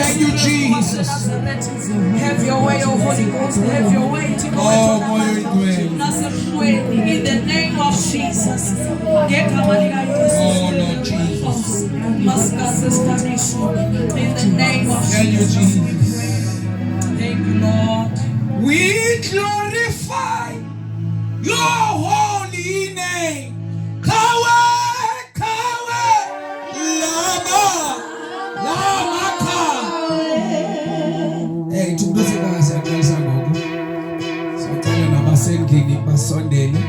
Thank you, Jesus. Have your way, oh Holy Ghost. Have your way. In the name of Jesus. Oh Lord Jesus. In the name of Thank you, Jesus. Thank you, Lord. We glorify your holy name. Kawe, Kawe, Lama, Lama Ka. Hey, tukuziba siyaxolisa ngoku. Sicela nabasendlini basondele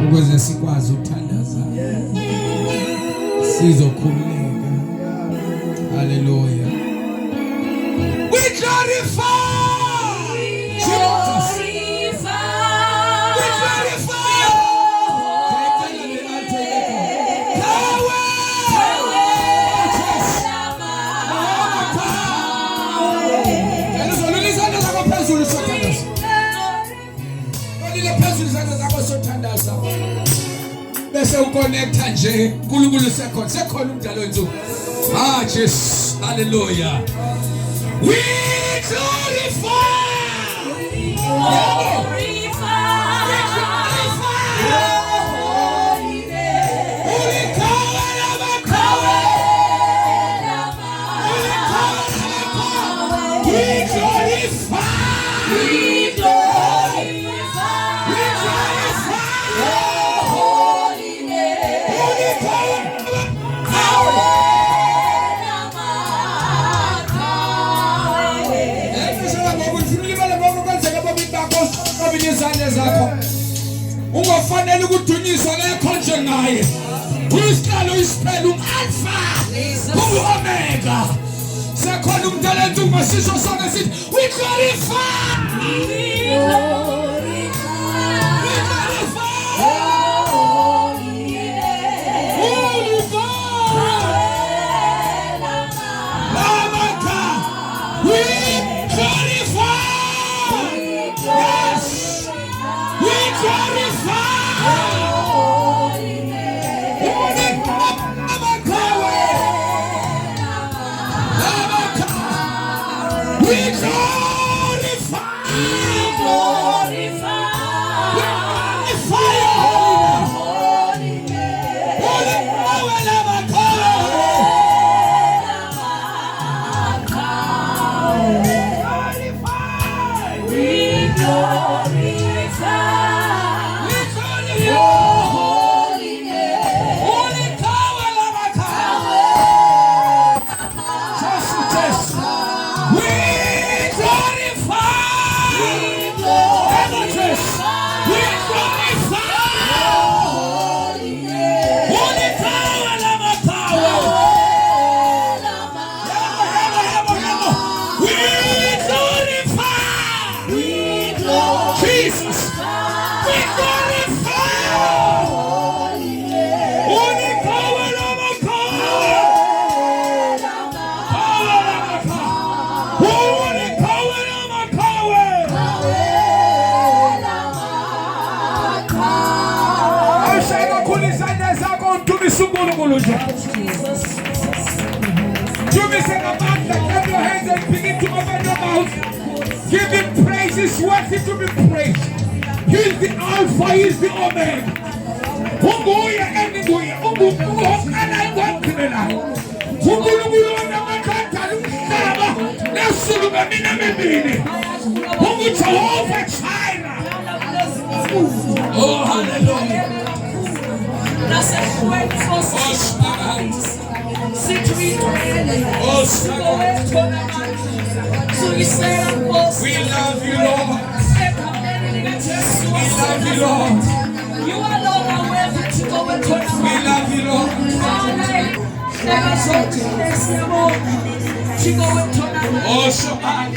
ukuze sikwazi ukuthandaza. Sizokhululeka. Hallelujah. We glorify Jesus. Bese uconnecta nje uNkulunkulu sekhona umdalo wensuku. Jesus, hallelujah. We glorify. Ungafanele ukudunyiswa lekho njengaye. Usihlalo isiphela uAlpha, uOmega. Sekhona umdala ensuku masisho sonke sithi we glorify. Give him praise, he's worthy to be praised. He's the Alpha, he's the Omega. Oh, hallelujah. We love you, Lord. We love you, Lord. You alone are worthy to go and turn around. We love you, Lord. Oh, Shabbat.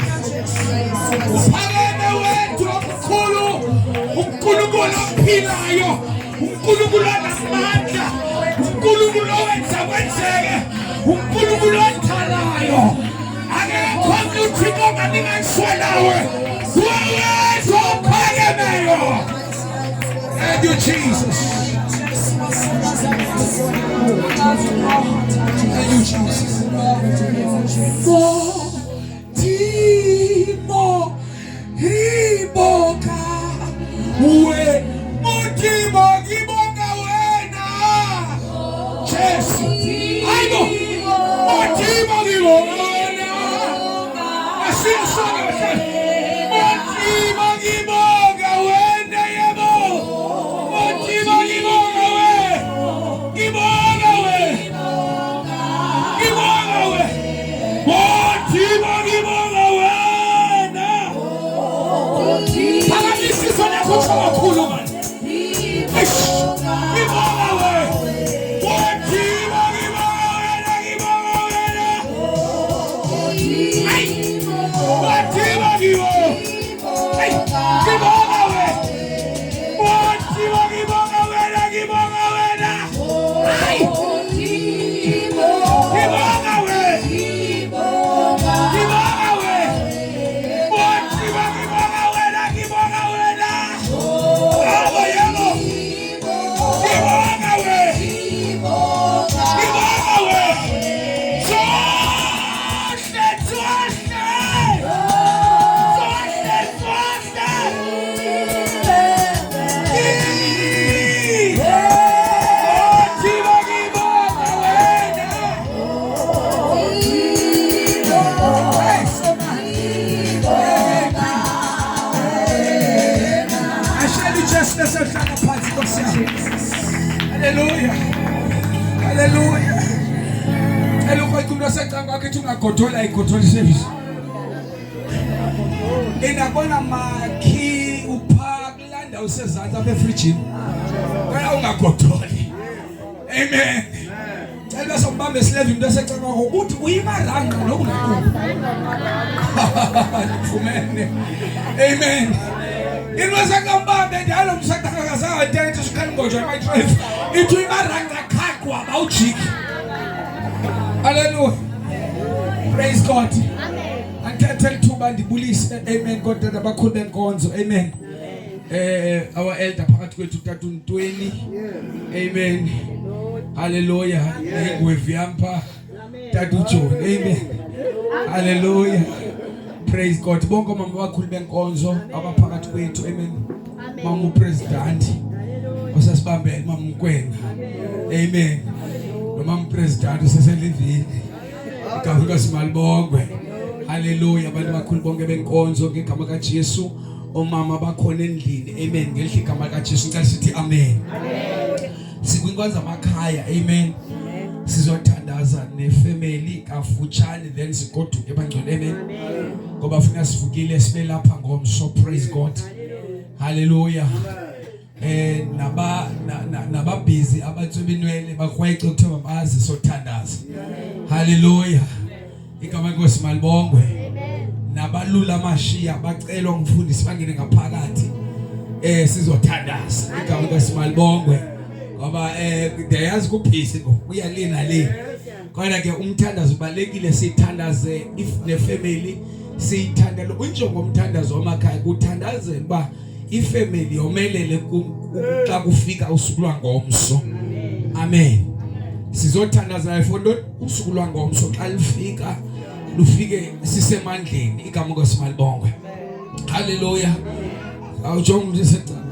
Uphalele wethu omkhulu, uNkulunkulu ophilayo, uNkulunkulu onamandla, uNkulunkulu owenza kwenzeke, uNkulunkulu othalayo. Akekho uThixo ongalinganiswa nawe. Wawethu ophakemeyo. Thank you, Jesus. Thank you, Jesus. Motimo iboka we motimo iboka wena Jesu aibo motimo iboka wena asisana motimo iboka wena yebo motimo iboka we iboka we iboka we motimo iboka wena paradisi sana kuchoma kulu man iboka we motimo iboka wena iboka wena ai motimo iboka ai iboka we motimo iboka wena iboka wena ai iboka we iboka we motimo iboka wena iboka wena abo yebo iboka we iboka we Hallelujah. Hallelujah. Elokho ikhulu secanga ukuthi ungagodola igodola service. Ingabona makhi uphakulanda usezantsi apha efrijini. Wena ungagodoli. Amen. Cela sombambe isileve into secanga ukuthi uyimaranga nokungakhona. Fumene. Amen. Inweza kambambe njalo msakakaza atente sikhangojo my drive into imaranga khakwa bawujiki. Hallelujah. Praise God. Amen. Anthethe lithuba ndibulise. Amen. Kodwa abakhulu benkonzo. Amen. Our elder phakathi kwethu utata uNtweni. Amen. Hallelujah. Ngweviyampa tata uJohn. Amen. Hallelujah. Praise God. Bonke mama abakhulu benkonzo abaphakathi kwethu. Amen. Mama upresident. Osasibambele mama Mkwena. Amen. Nomama president useselivini. Igama Simalibongwe. Hallelujah. Abantu abakhulu bonke benkonzo ngegama kaJesu. Omama bakhona endlini. Amen. Ngelihle igama kaJesu xa sithi amen. Amen. Sikwinkonzo amakhaya. Amen. Sizothandaza nefamily kafutshane then sigoduke ebangcwele. Amen. Ngoba ufuna sivukile sibe lapha ngomso. Praise God. Hallelujah. Naba busy abatswebinwele bakwece ukuthiwa bazi sothandaza. Hallelujah. Igama lenkosi Simalibongwe. Nabalula amashiya bacelwa ngumfundisi bangene ngaphakathi. Sizothandaza. Igama lenkosi Simalibongwe. Ngoba ndiyazi kuphisi uyalina le. Kodwa ke umthandazo ubalekile sithandaze if nefamily siyithandela unjongo umthandazo wamakhaya kuthandazela ba ifamily yomelele xa kufika usuku lwangomso. Amen. Sizothandaza ifondo usuku lwangomso xa lifika lufike sisemandleni igama lenkosi Simalibongwe. Hallelujah. Awujonga umuntu esecala.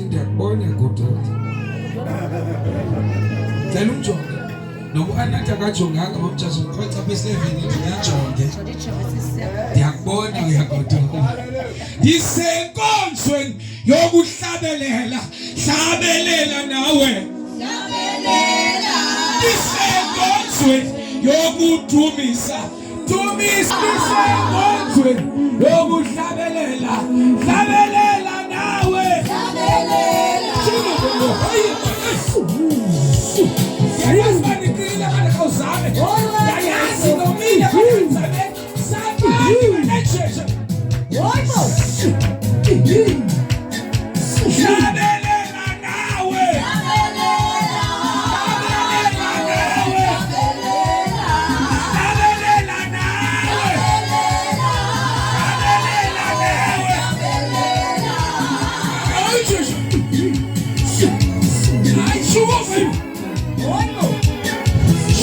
Ndiyakubona kodwa. Cela umjonge. Noba anathi akajonganga mamjazi ngikhoca apha esilevini ndiyajonge. Ndiyakubona uyagodola. Ndisenkonzweni yokuhlabelela. Hlabelela nawe. Hlabelela. Ndisenkonzweni yokudumisa. Dumisa. Ndisenkonzweni yokuhlabelela. Hlabelela nawe. Hlabelela. Yayazi banikile abana kawuzame. Yayazi nomile abana sabani benetsheshe. Yebo. Hlabelela nawe. Hlabelela nawe. Hlabelela nawe. Hlabelela nawe.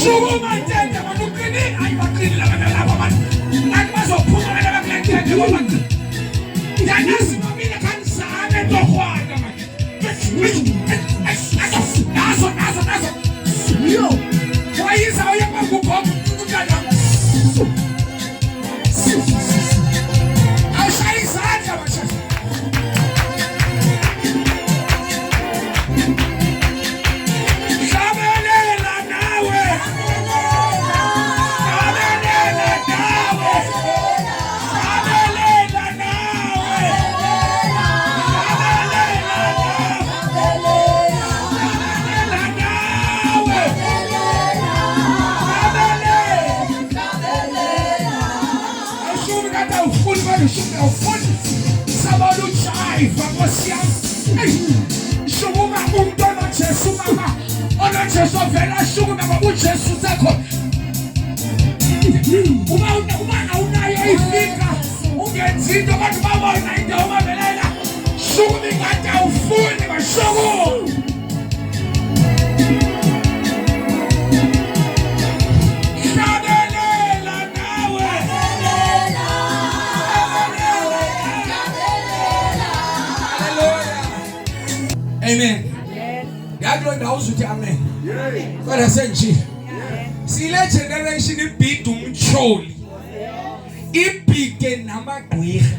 Shukuma tende manukini ayibaqini labantu abantu. Nathi bazophuma labakulentende ngoba yanasibamile kanisane ntokhwana manje. Nazo. Yo. Wayiza uyema kukhomba ukuthatha. Ayishayisana manje. Shukuma umntwana Jesu mama ona Jesu vela shukuma babu Jesu zakho uma unayo ifika ungenzi into abantu babona into omabelela shukuma ingade awufuni bashuku Amen. Yakulonda uzuthi amen. Kodwa senje. Sile generation ibhida umcholi. Ibhike namagqwirha.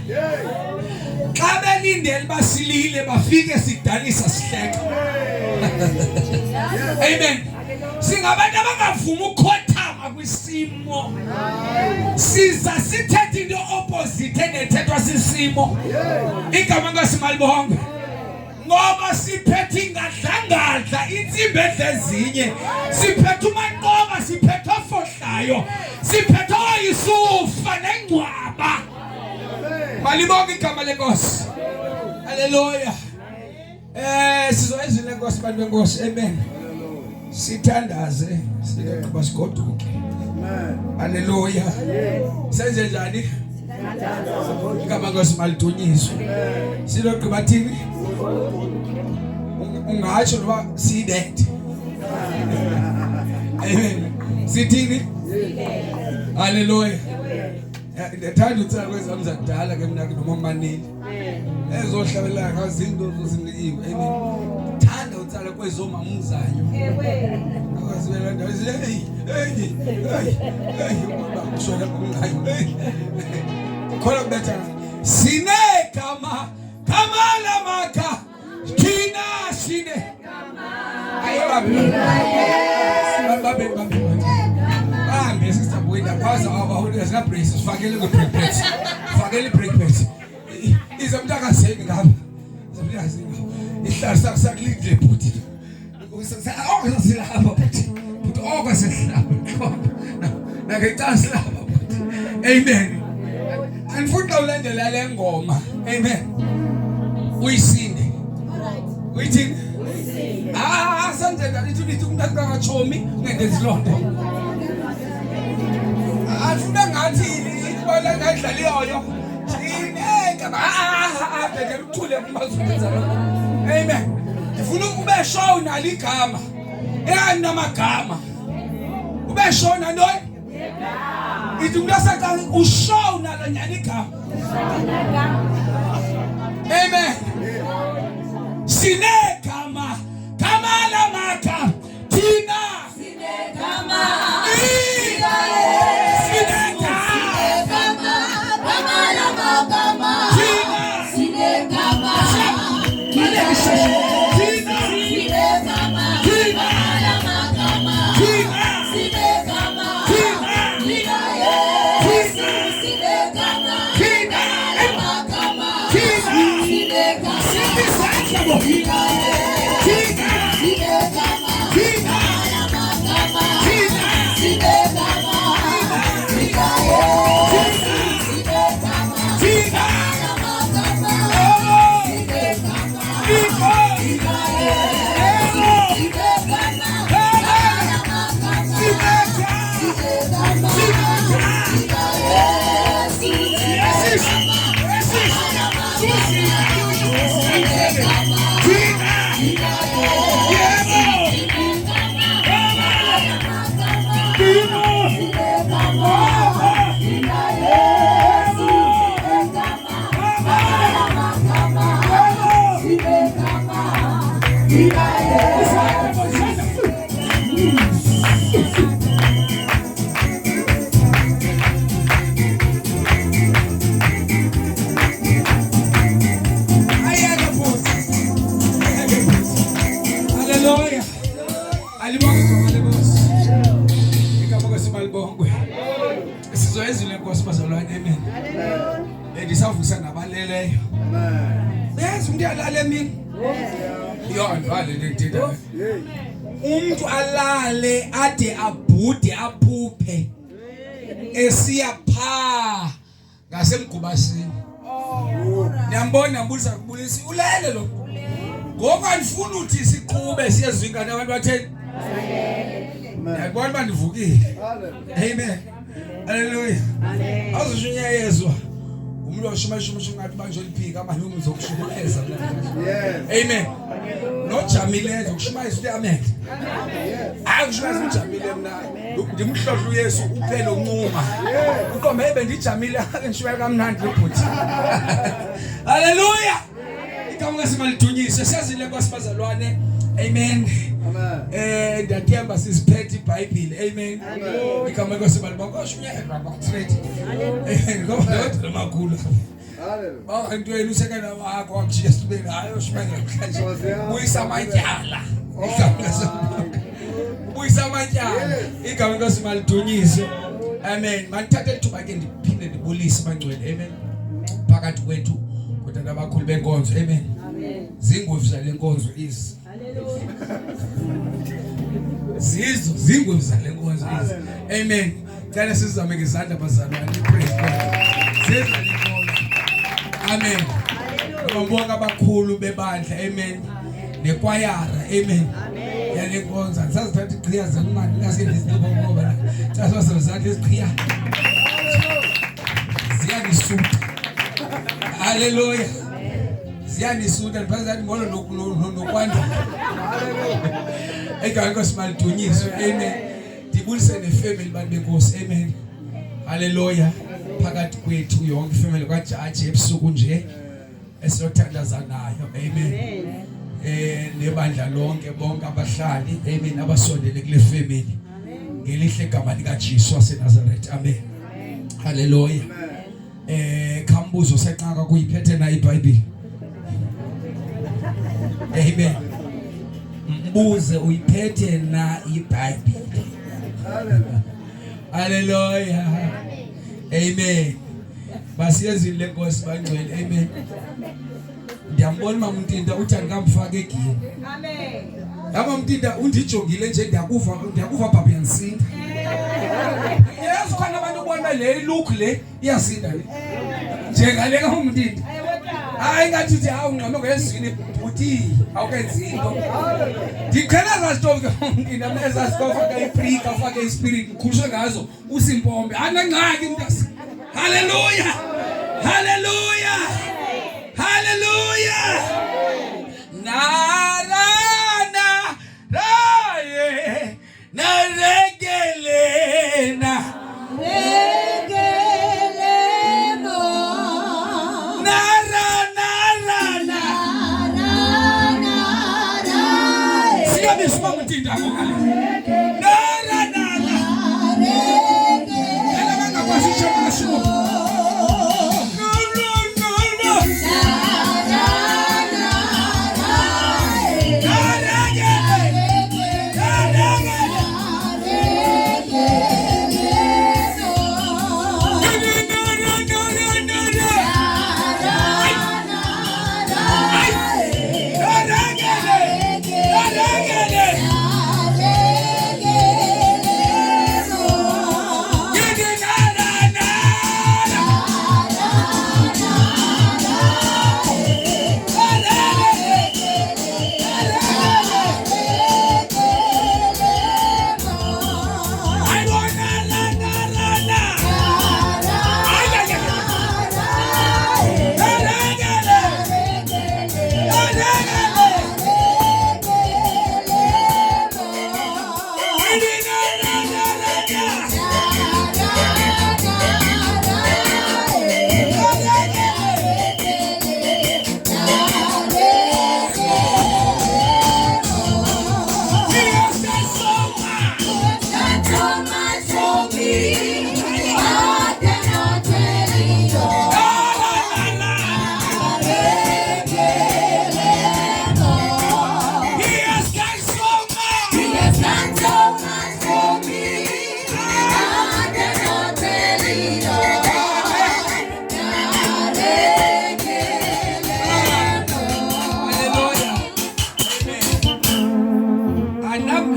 Xa belindele basilile bafike sidanisa sihleka. Amen. Singabantu abangavuma ukukhothama kwisimo. Siza sithethe into opposite enethethwa sisimo. Igama kaSimalibonga. Ngoba siphethe ingadlangadla intsimbi ezinye siphethe umanqoba siphethe ofohlayo siphethe oyisufa nengcwaba malibonke igama lenkosi haleluya sizoyizile lenkosi bantu benkosi amen sithandaze siqhubeka sigoduke haleluya senze njani igama lenkosi malidunyiswe siloqhubeka thini ungatsho loba siyidede amen sithini haleluya ndithanda utsala kwezam zakudala ke mna noma manini ezohlabela ngazinto zozinikiwe amen thanda utsala kwezomamuzanyo akazibela ndawo ubaba ushona kungayo khona kubetha sinegama lamaka Tina sine babe sister boy da pasa abahuda sina praise fakele ku breakfast fakele breakfast izamntaka senge ngapha izamntaka senge ihlala sakulidle bhuti silapha bhuti silapha nakecala silapha bhuti amen andifuna ulandela le ngoma amen uyisinde uyithi senzeka lithi umuntu kangachomi ungenzi lonto afuna ngathi ibona ngadlala iyoyo sineka bheke ukuthule kumazwenza lo amen ndifuna ube show nalo igama namagama ube show nantoni igama ithi umuntu asaqa ushow nalo nyani igama amen sinegama lamaka Tina sinegama Hallelujah. Alibonga Nkosi. Igama sibalibongwe. Sizoyezile Nkosi bazalwane amen. Ndisavukisa nabaleleyo. Yes, umuntu alale emini. Yona vale ngidida. Umuntu alale ade abhude aphuphe. Esiya pha ngasemgubasini. Niyambona mbulisa kubulisi ulele lo. Ngoba ndifuna uthi siqhube siyezwinga nabantu batheni. Yabona bandivukile. Amen. Hallelujah. Awuzushunya yezwa. Umuntu oshuma ngathi manje liphika amalungu uzokushumayeza. Amen. Nojamile uzokushumayeza uthi amen. Akushumayeza ujamile mina. Ndimhlohla uYesu uphele uncuma. Uqombe bendijamile ngishumayela kamnandi lebhuti. Hallelujah. Igama simalidunyiswe siyazile Nkosi bazalwane. Amen. Ndiyathemba siziphethe iBhayibheli. Amen. Igama Nkosi balibonga ushunyeka ngabakutrade. Amen. Ngoba ndothi lamakhulu. Hallelujah. Antweni usekela wakho wakushiya sibeni hayi ushumela mhlanje. Uyisa amatyala. Igama sobonga. Uyisa amatyala. Igama Nkosi malidunyiswe. Amen. Mandithathe ithuba ke ndiphinde ndibulise bangcwele. Amen. Phakathi kwethu kodwa nabakhulu benkonzo. Amen. Zingwevu zale nkonzo izi. Zizo zingwevu zale nkonzo izi. Amen. Cela sizame ngezandla bazalwane. Praise God. Zizo le nkonzo. Amen. Ngibonga abakhulu bebandla. Amen. Nekwayara. Amen. Yale nkonzo. Sasithatha iqhiya zemali ngasendizibo ngoba sasasizathe iqhiya. Ziyangisuka. Hallelujah. Ziyanisuka ndiphakathi ngolo nokwanda. Igama Nkosi malidunyiswe. Amen. Ndibulise nefamily bantu benkosi. Amen. Hallelujah. Phakathi kwethu yonke ifamily kwaJaji ebusuku nje esiyothandaza nayo. Amen. Nebandla lonke bonke abahlali. Amen. Abasondele kule family. Ngelihle igama likaJesu waseNazaretha. Amen. Hallelujah. Khambuzo seqaka kuyiphethe na iBhayibheli. Amen. Mbuze uyiphethe na iBhayibheli. Hallelujah. Amen. Basiyezile Nkosi bangcwele. Amen. Ndiyambona mama Mtinda uthi andikamfaka egini. Amen. Mama Mtinda undijongile nje ndiyakuva baba yansinda. Yes, khona abantu bona le look le iyasinda le. Njengale ka Mtinda. Hayi ngathi uthi hawu ngqondo ngesini buti awukenzi into. Dikhela zastofu ka Mtinda meza stofu ka iprika ufake ispirit khushe ngazo usimpombe. Anengxaki mntasi. Hallelujah. Hallelujah. Hallelujah. Narana raye naregelena regeleno narana siya biswa Mtinda ngale narana regelena ngaka kwasisha mashuo.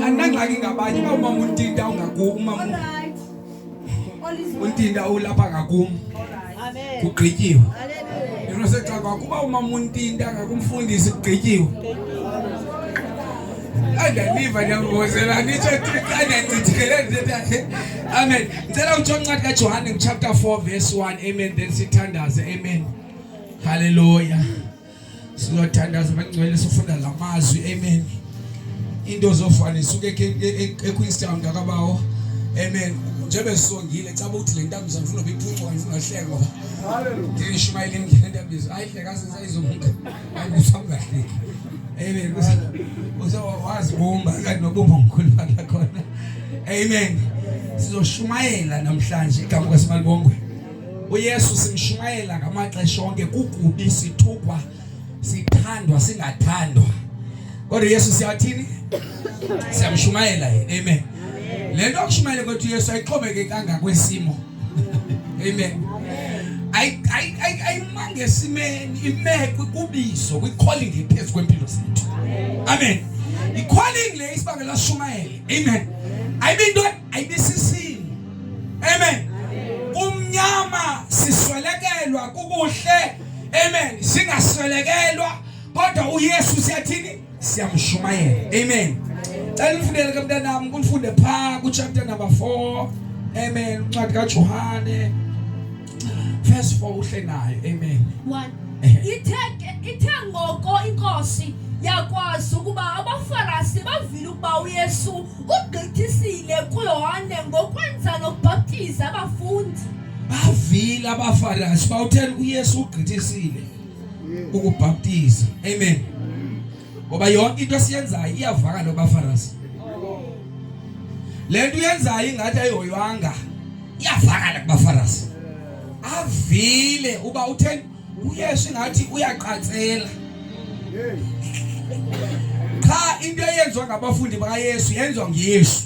anangxaki ngabanye uma uNtinda ungakuma uNtinda ulapha ngakum Amen. kugqityiwe Hallelujah. yena sexa kuba uma uNtinda ngakumfundisi kugqityiwe andaliva nyangozela nitsho kanyantithekelele amen ngicela uJohn ncwadi kaJohane chapter 4 verse 1 amen then sithandaze amen hallelujah siyothandaza bangcwele sifunda lamazwi amen into zofana suke eQueenstown ngakabawo amen njebe sisongile cha uthi le ntambi ngifuna ukuyiphuca ngifuna uhleka ngoba hallelujah ngishumayele ngene ntambi ayihleka sesizomunga ayikusamgahle amen uzawazibumba kanti nobumba omkhulu bakhe khona amen sizoshumayela namhlanje igama kaSimalibongwe uYesu simshumayela ngamaxesha onke kukubi sithukwa sithandwa singathandwa kodwa Yesu siyathini siyamshumayela yena amen lento okushumayela ukuthi Yesu ayixhomeke kanga kwesimo amen ayimange simeni imekwe kubizo kwi-calling iphezulu kwempilo zethu amen i-calling le isibangela shumayele amen ayibinto ayibisisini amen umnyama siswelekelwa kukuhle amen singaswelekelwa kodwa uYesu siyathini siyamshumayela amen cela ufundele kamntanami kufunde pha ku chapter number 4 amen uncwadi kaJohane verse 4 uhle nayo amen 1 ithe ngoko inkosi yakwazi ukuba abaFarisi bavile ukuba uYesu ugqithisile kuYohane ngokwenza nokubhaptiza abafundi bavile abaFarisi bawuthela uYesu ugqithisile ukubhaptiza amen ngoba yonke into siyenzayo iyavakala abaFarisi lento uyenzayo ingathi ayihoywanga iyavakala kubaFarisi avile uba utheni uYesu ngathi uyaqatsela cha into eyenziwa ngabafundi bakaYesu yenziwa nguYesu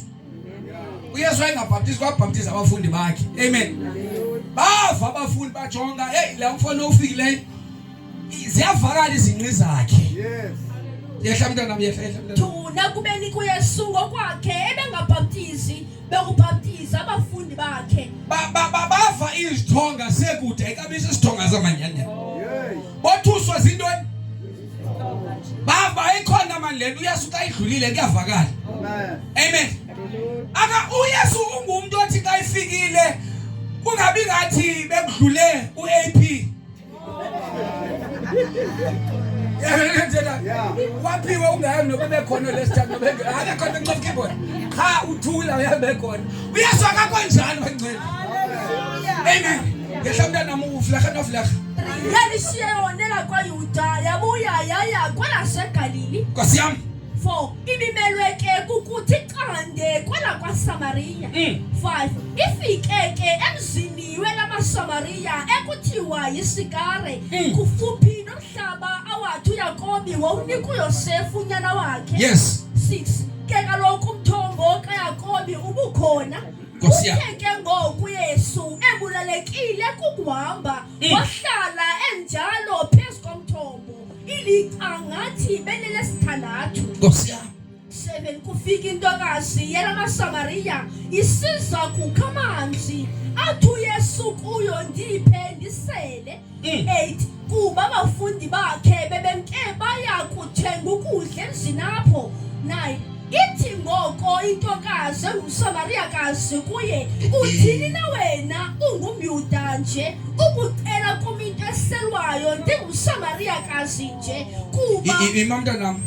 uYesu ayengabhaptizi kwabhaptiza abafundi bakhe amen bava abafundi bajonga hey la mfana ofikileyo ziyavakala izinqi zakhe yehla mntana nami yehla mntana thuna kubeni kuYesu ngokwakhe ebengabhaptizi bekubhaptiza abafundi bakhe bava izithonga sekude ekabisa isithonga zamanyanya bothuswa zintoni bava ikhona manje lento uYesu xa idlulile kuyavakala amen aka uYesu ungumuntu othi xa ifikile kungabi ngathi bekudlule uAP waphiwe ungayazi nobe khona lesithathu nobe akakhona ncop keyboard cha uthula uyabe khona uYesu akakonjani bangcwele amen ngehla mntana nami uflaha noflaha yalishiye yonela kwaYuda yabuya yaya kwalaseGalili Nkosi yami 4 ibimelweke kukuthi qande kwala kwaSamariya 5 ifike ke emzini welamaSamariya ekuthiwa yiSikare kufuphi nomhlaba awathi uYakobi wawunika uYosefu unyana wakhe yes 6 ke kaloku umthombo kaYakobi ubukhona ke ngoku Yesu ebulalekile kukuhamba wahlala enjalo phezu komthombo ilixa ngathi belelesithandathu Nkosi yami 7 kufika intokazi yelamaSamariya isiza kukha amanzi athi uYesu kuyo ndiphe ndisele 8 kuba abafundi bakhe bebemke baya kuthenga ukudla endlini apho 9 ithi ngoko intokazi engumSamariyakazi kuye uthini na wena ungumYuda nje ukucela kum into eselwayo ndingumSamariyakazi nje kuba imamntanami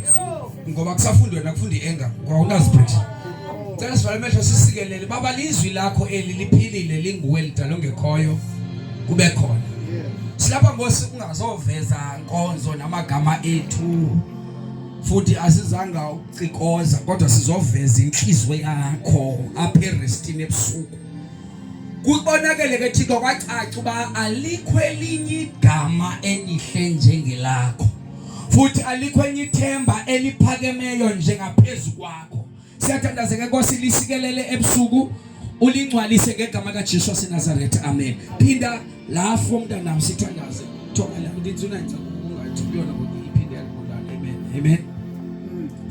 ngoba kusafundwe nakufundi enga kwawunazibreak cela sivale amehlo sisikelele baba lizwi lakho eli liphilile linguwe lidalo ngekhoyo kube khona silapha ngosi ungazoveza inkonzo namagama ethu futhi asizanga ucikoza kodwa sizoveza inhliziyo yakho apha erestini ebusuku kubonakele ke Thixo kwacaca uba alikho elinye igama elihle njengelakho futhi alikho enye ithemba eliphakemeyo njengaphezulu kwakho siyathandaza ke Nkosi lisikelele ebusuku ulingcwalise ngegama kaJesu waseNazaretha amen phinda lapho mntanami sithandaze thoma la ngidizuna ngicela ungathi kuyona ngokuyiphindela ngolana amen amen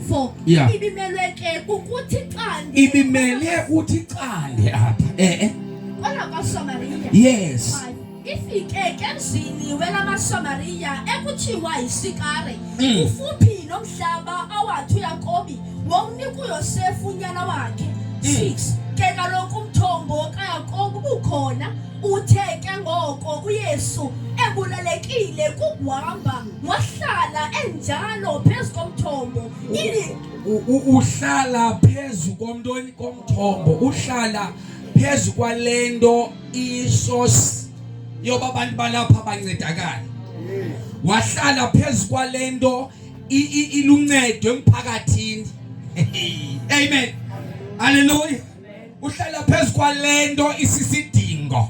isifo Yeah. ibimelwe ke ukuthi qande ibimele uthi qande apha wala kwaSamaria. yes Ifike ke emzini welamaSamaria ekuthiwa iSikare kufuphi nomhlaba awathi uYakobi womnika uYosefu unyana wakhe. 6 ke kaloku umthombo kaYakobi ubukhona uthe ke ngoko uYesu ebulalekile kukuhamba wahlala enjalo phezu komthombo uhlala phezu komthombo uhlala phezu kwalento isource yoba abantu balapha bancedakala wahlala phezu kwalento iluncedo emphakathini amen hallelujah uhlala phezu kwalento isisidingo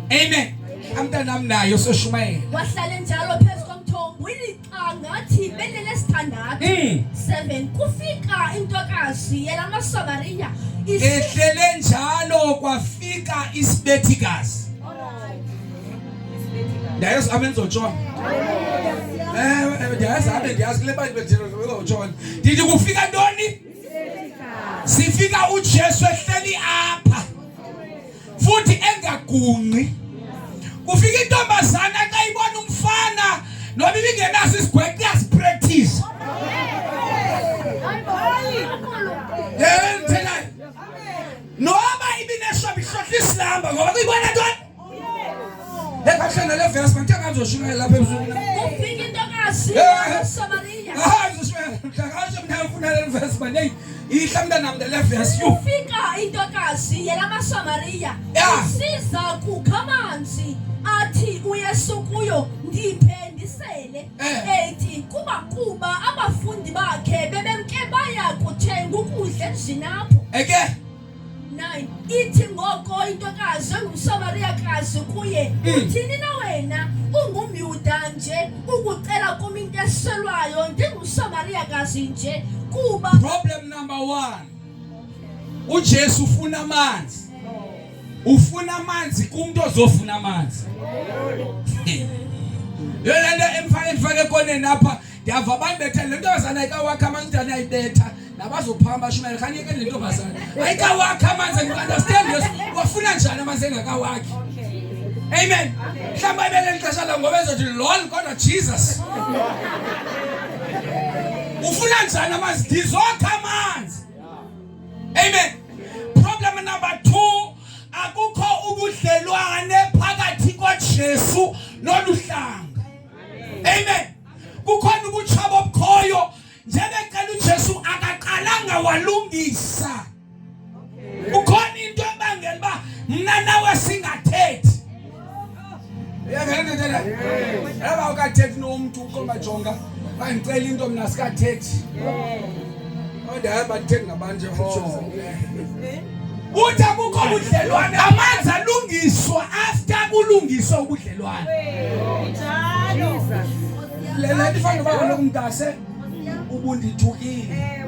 amen amntanami nayo soshumayela wahlala njalo phezu komthombo ilixa ngathi belele sithandathu 7 kufika intokazi yelamaSamaria ehlele njalo kwafika isibethikazi ndayazi amenzo John ndiyazi kule bantu bethu John ndithi kufika ntoni sifika uJesu ehleli apha futhi engagungqi kufika intombazana xa ibona umfana noba ibingenaso isigwegwe yasipractice noba ibineshobi ihlohla isilamba ngoba kuyibona ntoni Ekahlena le verse manje ngazoshumayela lapha emzukulu. Ufika intokazi yaseSamaria. Mhlakanje mina ngifuna le verse manje ihlamda nami le verse you. Ufika intokazi yelamaSamaria. Isiza kukha amanzi athi uYesu kuyo ndiphe ndisele. Ethi kuba abafundi bakhe bebemke baya kuthenga ukudla endlini apho. Eke 9 ithi ngoko intokazi engumSamariyakazi kuye uthini na wena ungumYuda nje ukucela kum into eselwayo ndingumSamariyakazi nje kuba problem number 1 uJesu ufuna amanzi ufuna amanzi kumuntu ozofuna amanzi yolanda emfake koneni lapha ndiyava abantu bethe le ntombazana ayikawakha amanzi ayibetha nabazophamba shumela khanye ke le ntombazana ayikawakha amanzi you understand yes wafuna njani amanzi engakawakhi amen mhlamba ibele lixesha la ngoba ezothi lol kodwa Jesus ufuna njani amanzi ndizokha amanzi amen problem number 2 akukho ubudlelwane phakathi koJesu noluhlanga amen kukhona ubuchabo obukhoyo njengecela uJesu akaqalanga walungisa kukhona into ebangela ba mina nawe singathethi yangena yaba ukathethi nomuntu uqongajonga bangicela into mina sikathethi kodwa abathethi ngabanje futhi uthi akukho ubudlelwane amanzi alungiswa after kulungiswa ubudlelwane lela ifana baba lokumntase ubundithukile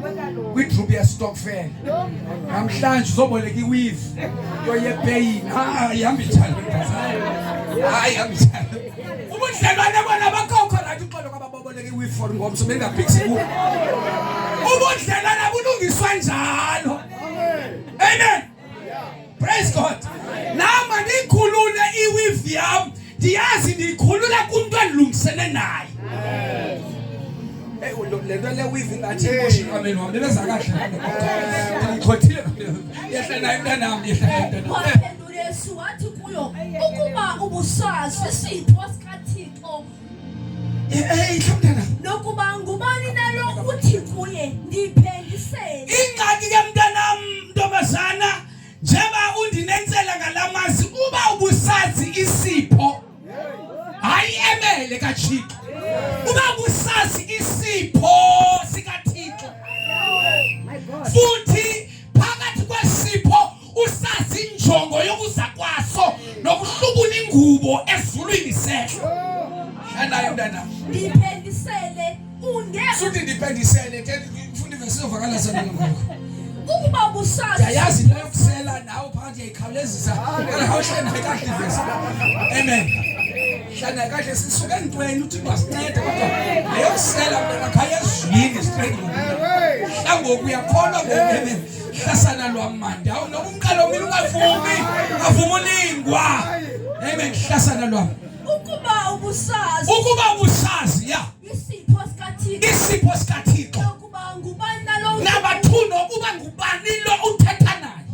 kwigroup ya Stockfell namhlanje uzoboleka iweave yoyepaying ihamba njalo hayi ihamba njalo ubudlelwane bona bakho right uxolo kwababoleka iweave for ngomso bengabhiksi ubudlelwane bulungiswa njalo amen praise God nama ndikhulule iweave yami ndiyazi ndikhulula kumuntu alungisene naye lento le weave ngathi emoshi kameni wami beza kahle ngikhothile yehla naye mntanami yehla naye waphendula Yesu wathi kuyo ukuba ubusazi isipho sikaThixo mntana nokuba ngubani nalo uthi kuye ndiphe ndisele ingxaki ke mntanami ntombazana njeba undinensela ngalamazi uba ubusazi isipho hayi emele kaThixo uba ubusazi isipho sikaThixo futhi phakathi kwesipho usazi injongo yokuza kwaso nokuhlubula ingubo ezulwini sehlo anayo mntana ndiphendisele ungeke futhi ndiphendisele ke ufuna ivesi ovakala sana ngakho ukuba busazi yayazi into yokusela nawe phakathi yayikhawulezisa kana hawuhlala naye kahle ivesi amen hlana kahle sisuke entweni uthi basincede kodwa ayosela mntana khaya ezwini straight ngoku uyakholwa ngoku hlasana lwamandi awu noma umqalo mina ungavumi ulingwa amen hlasana lwami ukuba ubusazi ya isipho sikaThixo ukuba ngubani nalo number 2 nokuba ngubani lo uthetha naye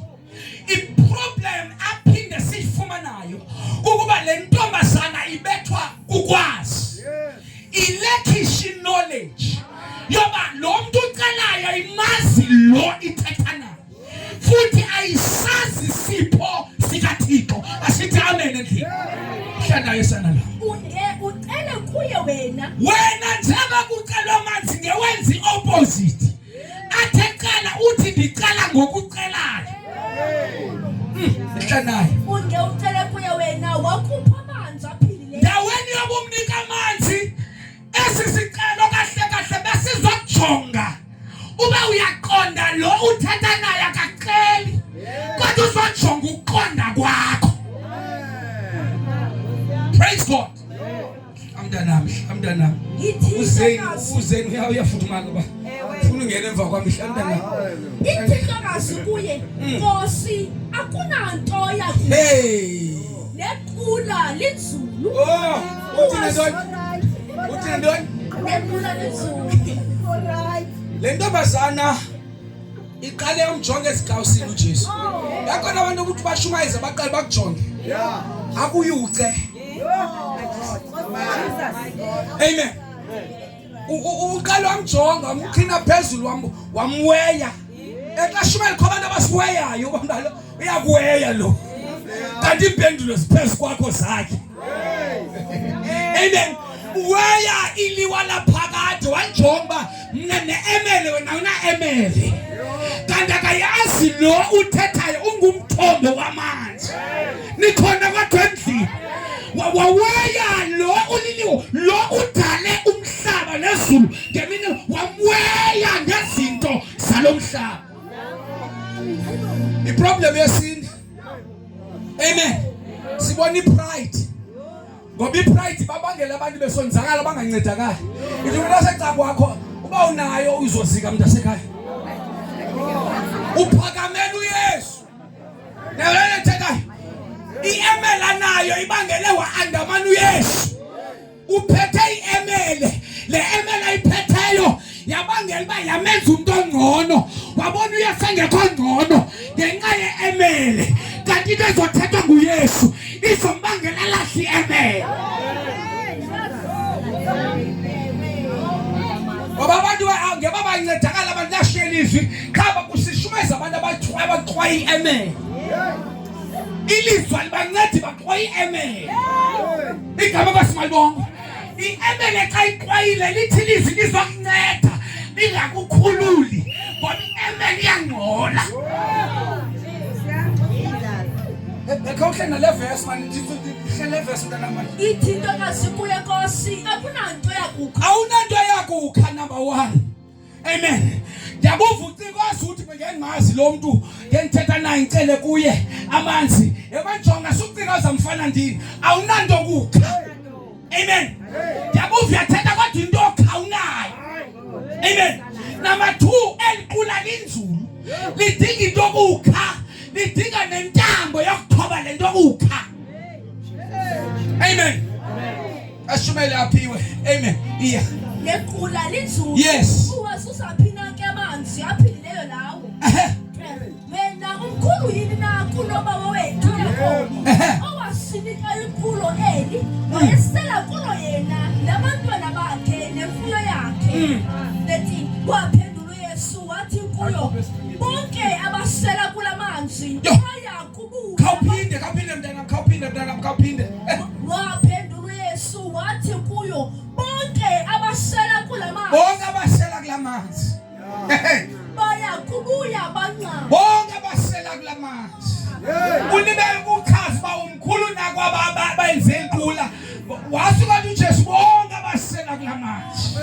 iproblem aphinde sifumanayo ukuba le ntombazana ibethwa ukwazi ilekhishi knowledge yoba lo muntu ucelayo imazi lo ithetha naye futhi ayisazi isipho sikaThixo asithi amen endlini hlala yesana la ucele kuye wena njengoba kucelwa amanzi ngewenzi opposite athekala uthi ndicela ngokucelayo hlanayo ucele kuye wena wakhupha amanzi aphilileyo ndaweni yobumnika amanzi esisicelo kahle besizojonga uba uyaqonda lo uthetha naye akaceli kodwa uzojonga ukuqonda kwakho. Praise God. Amntanami uzeni uyafudumala ba ufuna ungena emva kwami mntana ithixakazi kuye Nkosi akunanto yakho nequla linzulu uthi ntoni nequla linzulu le ntombazana iqale umjonge esigawusini uJesu yakhona abantu ukuthi bashumayeze baqale bakujonge akuyuce amen uqala wamjonga umqhina phezulu wamweya exashumela khona abantu abasiweyayo kwambalo uyakuweya lo kanti impendulo ziphezulu kwakho zakhe amen weya iliwa laphakade wanjonga mina neemele wena una-emele kanti akayazi lo uthethayo ungumthombo wamanzi nikhona kodwa endlini waweya lo uliliwo lo udale umhlaba nezulu ngemini wamweya ngezinto zalo mhlaba iproblem yesini amen sibona ipride ngoba ipride babangela abantu besonzakala bangancedakala ithi wena secaba kwakho uba unayo uzozika umuntu asekhaya uphakamela uYesu nawena thekayo iemela nayo ibangele waandamana uYesu uphethe iemele le emele ayiphetheyo yabangela ba yamenza umuntu ongcono wabona uYesu engekho ngcono ngenxa yeemele kanti into ezothethwa nguYesu izombangela lahle iemele ngoba abantu ngeba bayincedakala abantu lashela izwi khaba kusishumeza abantu abaqhwaye iemele ilizwa libancedi baqhwaye iemele igama basimalibongo iemele xa iqhwayile lithi lizwi lizokunceda lingakukhululi ngoba iemele iyangcola Ekhohle na leverse man leverse mntanami ithi ntokazi kuye Nkosi akunanto yakukho awunanto yakukho number 1 amen ndiyabuva ucikwazi ukuthi ngengazi lo muntu ngenthetha naye ngicele kuye amanzi ebanjonga sucikaza mfana ndini awunanto kukha amen ndiyabuva uyathetha kodwa into okhawunayo amen number 2 eliqula linzulu lidinga into okukha lidinga nentambo yokuthoba lento okukha amen ashumele aphiwe amen iya lequla linzulu yes uwasusaphina ke amanzi aphilileyo lawo wena umkhulu yini na kunoba wethu yakho owasinika inkulu eli wayesela kulo yena nabantwana bakhe nemfuyo yakhe lethi waphendula uYesu wathi kuyo bonke abasela kulamanzi bayakubuka khawuphinde mntana khawuphinde waphendula uYesu wathi kuyo bonke abasela kulamanzi bayakubuya bancama bonke abasela kulamanzi ulibele kuchaza ba umkhulu nakwaba bayenze inkula wasuka uJesu bonke abasela kulamanzi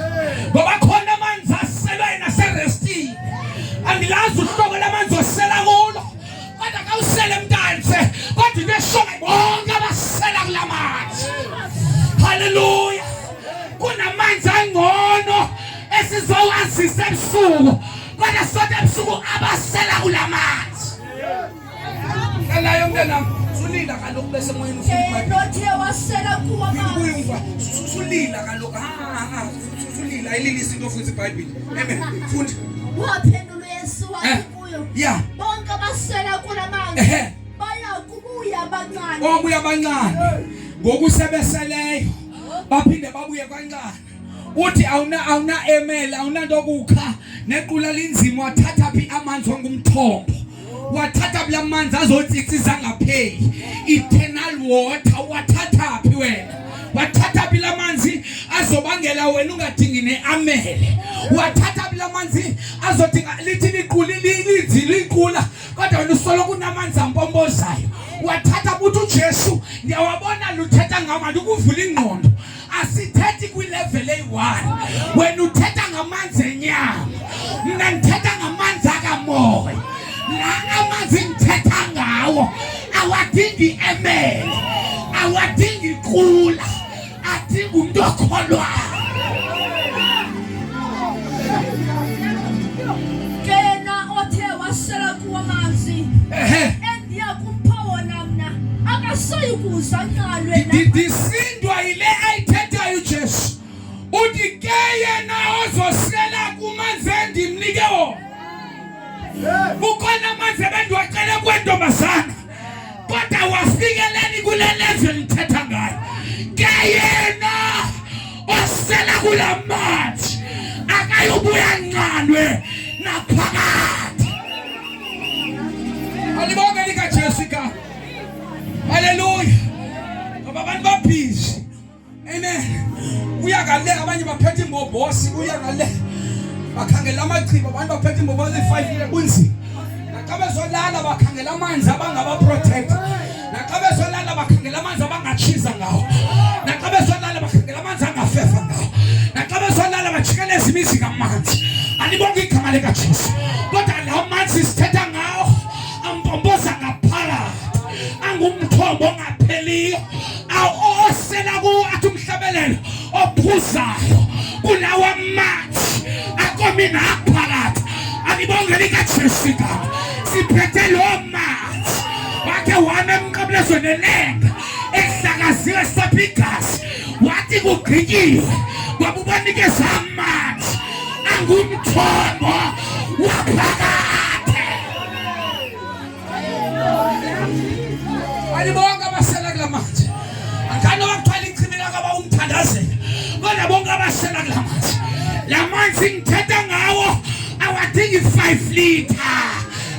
ngoba khona amanzi aselwa yena serestini angilazi uhlobo lamanzi osela kulo kodwa kawusele mntanse kodwa into eshona bonke abasela kulamanzi amanzi sebusuku kodwa sonke ebusuku abasela kulamanzi ngalayo mntana sulila kaloku bese moyeni ufuna Othe wasela kuwa amanzi. uyumva sulila kaloku sulila ayililisa into futhi iBhayibheli amen funda Waphendula Yesu wathi kuyo. yeah Bonke abasela kulamanzi baya kubuya abancane. obuya abancane ngokusebeseleyo baphinde babuye kancane uthi awuna emela awunanto kukha nequla linzima wathatha phi amanzi ongumthombo wathatha bla manzi azotsitsisa ngapheli eternal water wathatha phi wena wathatha phi lamanzi azobangela wena ungadingi neamele wathatha phi lamanzi azodinga lithi liquli linzile iqula kodwa wena usolo kunamanzi ampombozayo wathatha buthi uJesu ngiyawabona luthetha ngamanzi ukuvula ingqondo asithethi kwilevel eyi1 wena uthetha ngamanzi enyama mina ngithetha ngamanzi akamoya la amanzi ngithetha ngawo awadingi emele awadingi iqula adinga umuntu okholwayo Kena othe wasela kuwa amanzi. Endiya kumpha wona mina akasayikuza nqalwe la. Disindwa ile ayithethayo uJesu uthi ke yena ozosela kumanzi endimnike wona ukhona amanzi abendwaqele kwentombazana kodwa wafikeleni kule level ithetha ngayo ke yena osela kulamanzi akayobuya nqanwe naphakathi alibonga lika Jesu ka haleluya ngoba abantu babhizi amen uyakale abanye baphethe imbobosi uyakale bakhangela amachiba abantu baphethe imbobosi 5 kunzima naxa bezolala bakhangela amanzi abangaba protect naxa bezolala bakhangela amanzi abangatshiza ngawo naxa bezolala bakhangela amanzi angafefa ngawo naxa bezolala bajikeleza imizi kamanzi alibonga igama lika Jesu kodwa lawo manzi sithetha ngawo ampomboza ngaphakathi angumthombo ongapheliyo awosela ku athi umhlabelelo ophuzayo kulawa amanzi akomina ngaphakathi alibonga lika Jesu igama siphethe lo manzi wakhe wame emqabulezweni nelenga ehlakaziwe saphigazi wathi kugqityiwe kwabubanikeza amanzi angumthombo waphakathi alibonga abasela kulamanzi angano bakuthwala ichimela kaba umthandazela kodwa bonke abasela kulamanzi lamanzi ngithetha ngawo awadingi 5 liter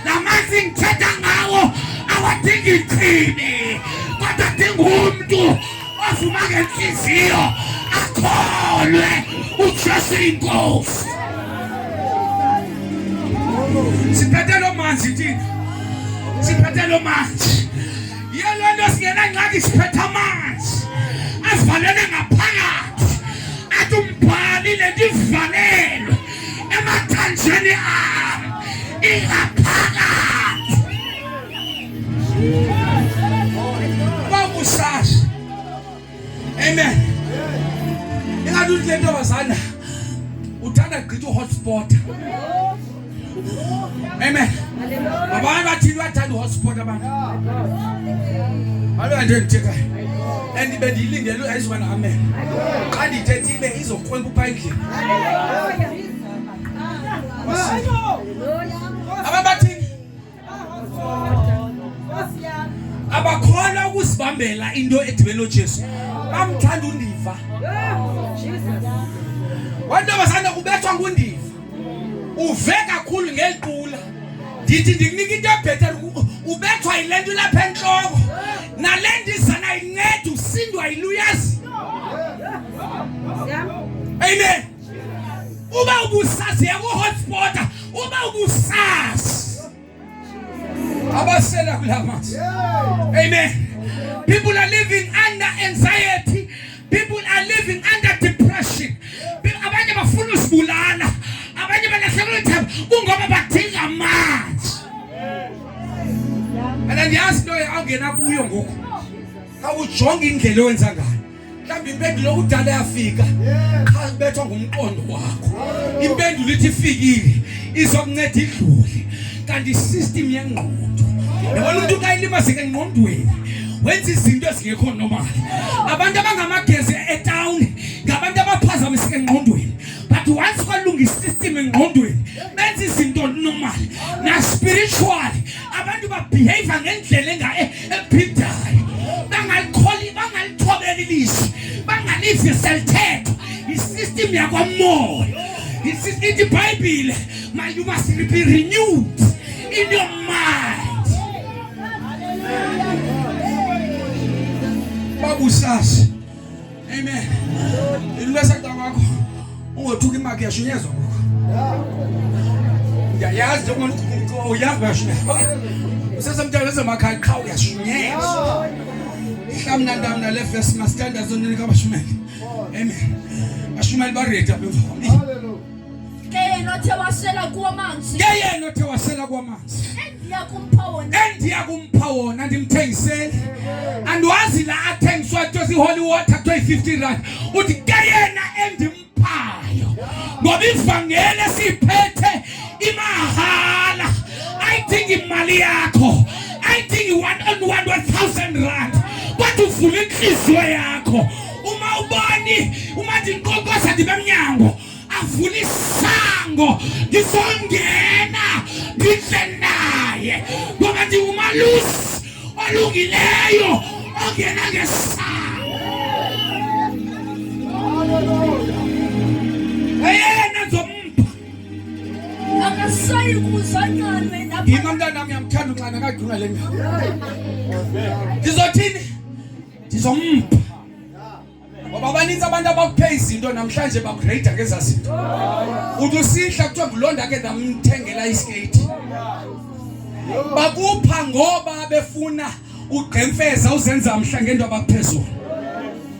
lamanzi ngithetha ngawo awadingi ichimi kodwa adinga umuntu ovuma ngenhliziyo akholwe uJesu inkosi siphethe lo manzi thina siphethe lo manzi yelo nto singena ngxaki siphethe amanzi avalele ngaphakathi athi umbhali le nto ivalelwe emathanjeni ami ingaphakathi babusasha amen ingaduthi le ntombazana uthanda gqitha uhotspot amen abantu bathini bathanda uhotspot abantu alo nje ngitheka and bendiyilindele ayizwana amen xa ndithethile izokrwempa upha endlini ababathini abakholwa ukuzibambela into edibene noJesu bamthanda undiva wantombazana kubethwa ngundiva uve kakhulu ngeliqula ndithi ndikunika into ebhetele ubethwa yile nto lapha entloko nale nto izana inceda usindwa yiluyazi amen uba ubusazi yakuhotspot uba ubusazi abasela kulamanzi amen people are living under anxiety people are living under depression abanye bafuna usibulala abanye balahlekelwe ithemba kungoba badinga amanzi and ndiyazi into angena kuyo ngoku awujonga indlela owenza ngayo mhlawumbe impendulo okudala yafika cha kubethwa ngumqondo wakho impendulo ithi ifikile izokunceda idlule kanti isystem yengqondo yabona umuntu kayilimazeke engqondweni wenza izinto ezingekho normal abantu abangamagezi etown ngabantu abaphazamiseke engqondweni but once kwalunga isystem engqondweni benza izinto normal na spiritual abantu ba behave ngendlela ebhidayo bangalithola ilizwi bangalive selthetho isystem yakwamoya ithi iBhayibhile you must be renewed in your mind. Babusas. Amen. Ilwesa kwakho ungothuka imaki yashunyezwa kwakho. Yayazi umuntu uyazi bashunyezwa. Usesemthatha lezemakhaya qha uyashunyezwa. Ihlamna ndamna le verse mastanda zonke kabashumeli. Amen. Ashumeli ba ready apha. Kayena othe wasela kwamanzi. Kayena othe wasela kwamanzi. Endiyakumpha wona ndimthengisele. Andiwazi la athengiswa to holy water to 50 rand. Uthi kayena endimphayo. Ngoba ivangeli siphethe imahala. I think imali yakho. I think 1,000 rand. Kodwa uvula inhliziyo yakho. Uma ubani, uma ndinkokosa ndibemnyango. Avula isango ngizongena ngidle naye ngoba ndiumalusi olungileyo ongena ngesango yena nzompha akasayi kuzanyana lapha yima mntana wami yamthanda uncane akadlula le ndawo ndizothini ndizompha ngoba abaninzi abantu abakuphe izinto namhlanje bakurate ngezazinto uthi usihla kuthiwa ngulonda ke ndamthengela iskate bakupha ngoba befuna ugqemfeza uzenza mhla ngento abakuphezulu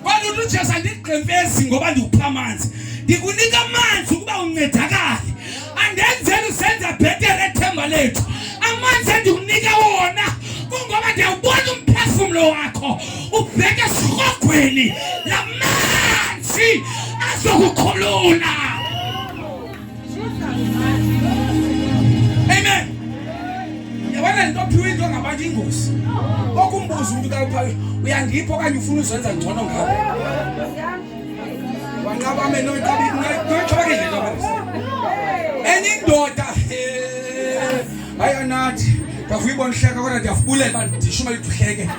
kodwa uthi uJesu andigqemfezi ngoba ndikupha amanzi ndikunika amanzi ukuba uncedakale andenzeni usenza better ethemba lethu amanzi endikunika wona kungoba ndiyawubona umphefumulo wakho ubheke esirhogweni lamanzi azokukhulula. Amen. Yabona into ophiwe into ngabantu ingozi okumbuza umuntu kapha uyangipha okanye ufuna uzenza ngcono ngabo wanqaba ameno ngicabangile lapha enye indoda hayi anathi ngavuyibona hleka kodwa ndiyavubulela ba ndishuma lihleke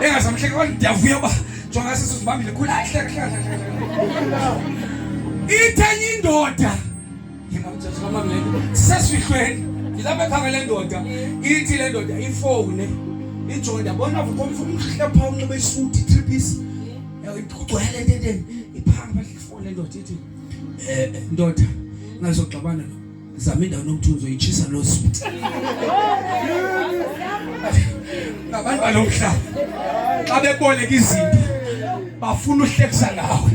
engazamhleka kodwa ndiyavuya ba jonga sisizibambile khula hleka ithenye indoda ngimamthatha mama mlelo sesihlweni ngilapha ekhaya le ndoda ithi le ndoda ifone ijonga yabona ukomfa umhlepha unxibe isuit 3 piece iphucwele ententeni iphanga ifone le ndoda ithi ndoda ngazoxabana lo zama indawo nomthunzo yichisa lo suit abantu balomhlaba xa beboleka izinto bafuna uhlekisa ngawe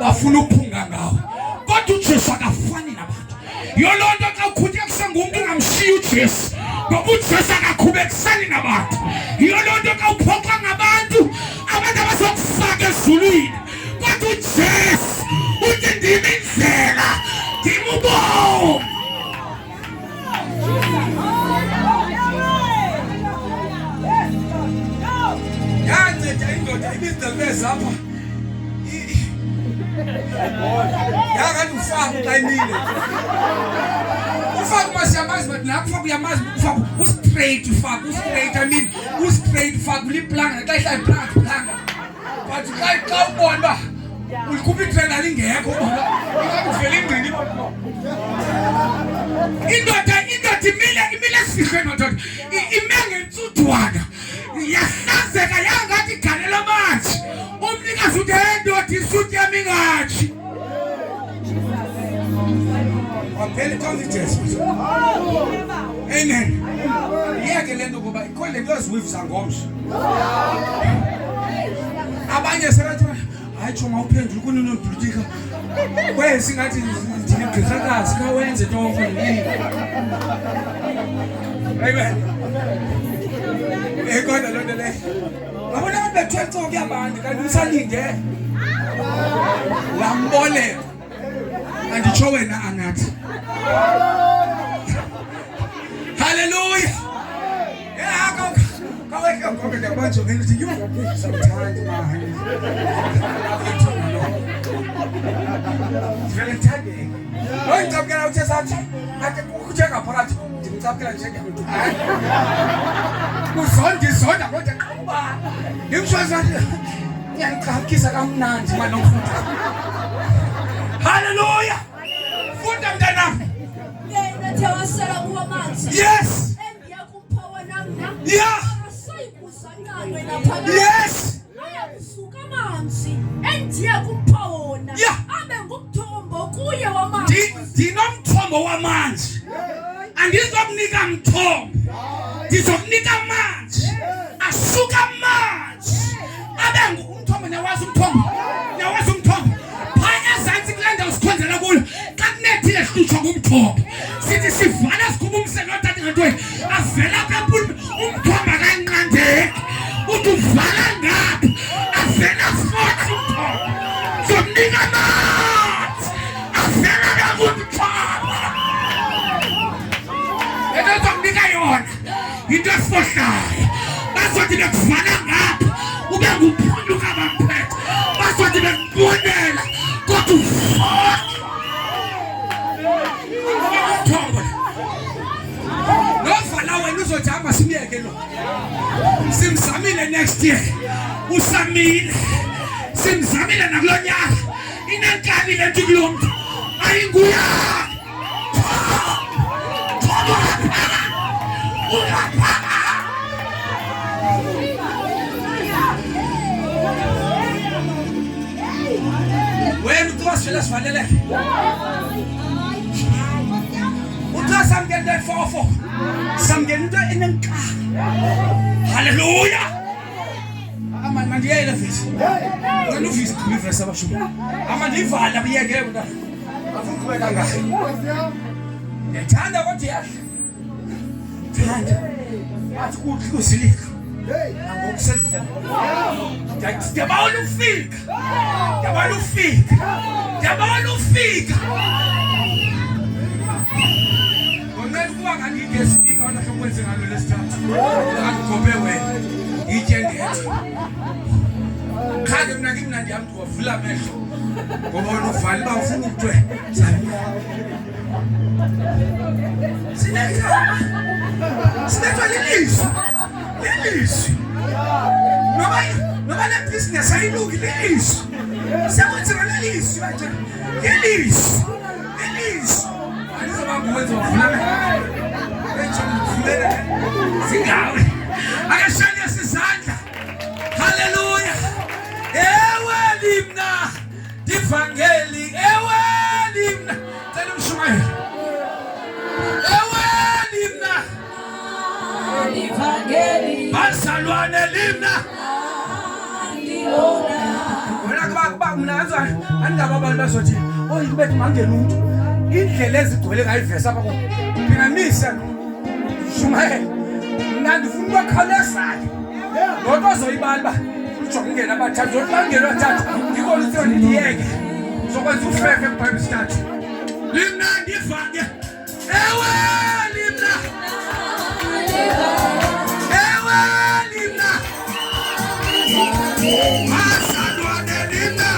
bafuna ukuphunga ngawe kodwa uJesu akafani nabantu yolonto xa ukhuthe ngumuntu ungamshiya uJesu ngoba uJesu akakhubekisani nabantu yolonto xa uphoxa ngabantu abantu abazokufaka ezulwini kodwa uJesu uthi ndimi indlela ndimubomo. Yanceda indoda ibizdelweza apha yakanti ufaka uqinile ufaka masiyamazi but nakufaka uyamazi ufaka ustraight ufaka ustraight I mean ustraight ufaka uliplanga xa ihlala iplanga but xa ubona ba ulikhupha itrena lingekho uvela ingqini indoda imile esihlweni ndoda ime ngentsuthwana yahlazeka yangathi igalela amanzi umnikazi uthi ndoda isuthi yami ingathi waphela confidence. Amen. Yeke lento kuba ikhole kuziwivisa ngomso abanye sebathi hayi choma uphendula kunonobhutika kwesingathi ndinigqirhakazi kawenze tonke nini. Amen. Kodwa lonto le Ngabona abantu bethwethe okuyabandi kanti usalinde. Wambole. Anditsho wena anathi. Hallelujah. Yeah, kaweke ngobe ndabanjwe ngelithi yo somthandi mahani. Vele thande. Lo ngicabukela uthe sathi ake ukuthenga phakathi ngicabukela njengabantu. Uzonda kodwa qhuba. Ngimshwazathi ngiyaqhakisa kamnandi manje nomfundi. Hallelujah. Funda mntanami. Yena thewasela kuwa manzi. Yes. Endiyakumphawa namna. Yeah. Sayikuzanqanwe lapha. Yes. Ayakusuka amanzi endiyakumphawa. Yeah. Abe ngumthombo kuye wamanzi. Ndinomthombo wamanzi. Andizokunika mthombo. Ndizokunika amanzi. Asuka amanzi. Abe ngumthombo nawazi umthombo. Nawazi umthombo. Phaya zansi kulanda usikhonzela kulo. Xa kunethile sihlutshwa ngumthombo. Sithi sivala sikhuba umselo othatha ngantweni. Avela kaphulu umthombo akanqandeki. Uthi uvala ngapha. Avela futhi umthombo. Zomnika amanzi. Avela ngumthombo. Into zomnika yona. Into efohlayo. Bazothi bekuvala ngapha. Ube nguphunduka baphethe. Bazothi bekubonela. Kodwa ufohle. Novala wena uzojama simyeke lo. Simzamile next year. Usamile. Simzamile nakulonyaka. Inenkabi lethu kulomntu. Ayinguya. Wena uthwasela sivalele. Samgende fofo. Samgende inenka. Hallelujah. Amandiyele mfisi. Ngani ufisi kuliverse abashubu. Amandivala biyeke bona. Afuna kubeka ngayo. Ngithanda kodwa yahle. Thanda. Athi kuhlusilika. Ngokuselkhona. Ngiyabona ufika. Ngiyabona ufika. Ngiyabona ufika. Kuba ngangike speaker wona kwenze ngalo lesithathu. Ngakugobhe wena. Itshe ngethe. Khake mina ngimnandi yami wavula amehlo. Ngoba wena uvali ba ufuna ukutwe. Sinetwa lelizwi. Lelizwi. Noba le business ayiluki lelizwi. Sekwenze lelizwi manje. Lelizwi. Lelizwi. Wenza wavula ethi ngivulele singawe akashaya sizandla. Hallelujah. Ewe limna divangeli. Ewe limna tena umshumayeli. Ewe limna divangeli. Basalwane limna ndiona. Wena kuba mina azwa andaba abantu bazothi oyibethu mangena umuntu. Indlela ezigcwele ngayivesa apha ko. Phinamisa Shumayeli. Mina ndifuna ukukhalezana. Lotho ozoyibala ba ujonge ungena abathathu. Bangena abathathu. Ngikho lithoni liyeke. Zokwenza ufeke eBhayibheli sithathu. Limna ndivake. Ewe limna. Ewe limna. Masalwane limna.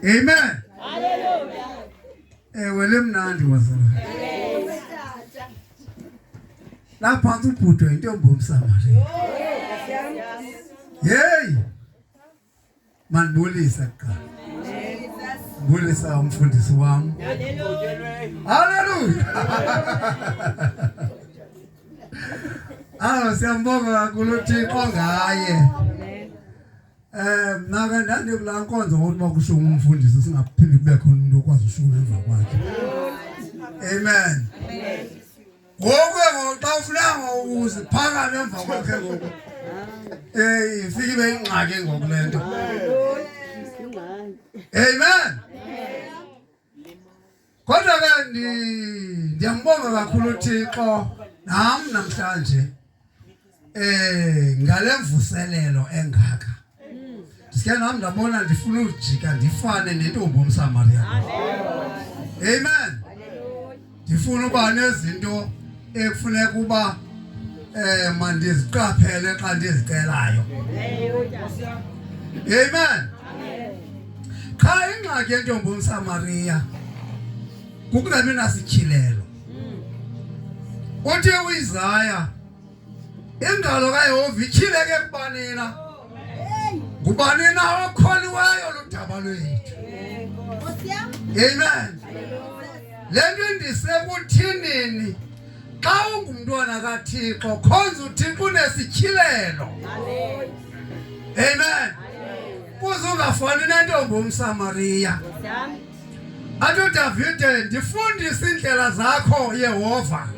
Amen. Hallelujah. wele mnandi wasala. Lapha ubhudo intombi umSamaria. Hey! Manibulisa kuqala. Bulisa umfundisi wami. Hallelujah. Siyambonga kakhulu uThixo ngaye. Mna ndandi kula nkonzo ukuthi makusho umfundisi singaphindi kube khona umuntu okwazi ushula emva kwakhe. Amen. Ngoku xa ufuna uziphakame emva kwakhe ngoku. Ifike ibe ingxaki ngoku lento. Amen. Kodwa ke ndiyambonga kakhulu uThixo nami namhlanje ngale mvuselelo engaka. Sike nami ndabona ndifuna ujika ndifane nentombi umSamaria. Amen. Ndifuna uba nezinto ekufuneka uba mandiziqaphele xa ndizicelayo. Amen. Cha ingxaki yentombi umSamaria kukungabi nasityhilelo. Uthi uIsaya ingalo kaYehova ityhileke kubanina. Kubanina okholiweyo ludaba lwethu. Amen. Lento ndisekuthinini xa ungumntwana kaThixo khonza uThixo unesityhilelo. Amen. Kuze ungafani nentombi umSamaria. Athi uDavide ndifundise indlela zakho Yehova.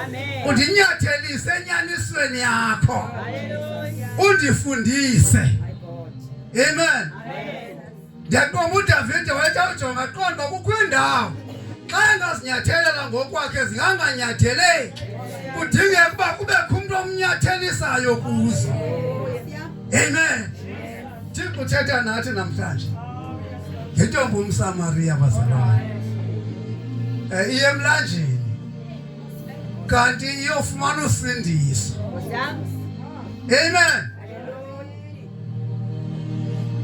Amen. Undinyathelise enyanisweni yakho. Undifundise. Amen. Ndiyaqonda uDavide wathi ujonga qonda kukho indawo xa engazinyathelela ngokwakhe zinganganyatheleki. Kudingeka ukuba kubekho umuntu omnyathelisayo kuzo. Amen. Thixo uthetha nathi namhlanje ngentombi umSamaria bazalwane. Iye emlanjeni kanti iyofumana usindiso. Amen.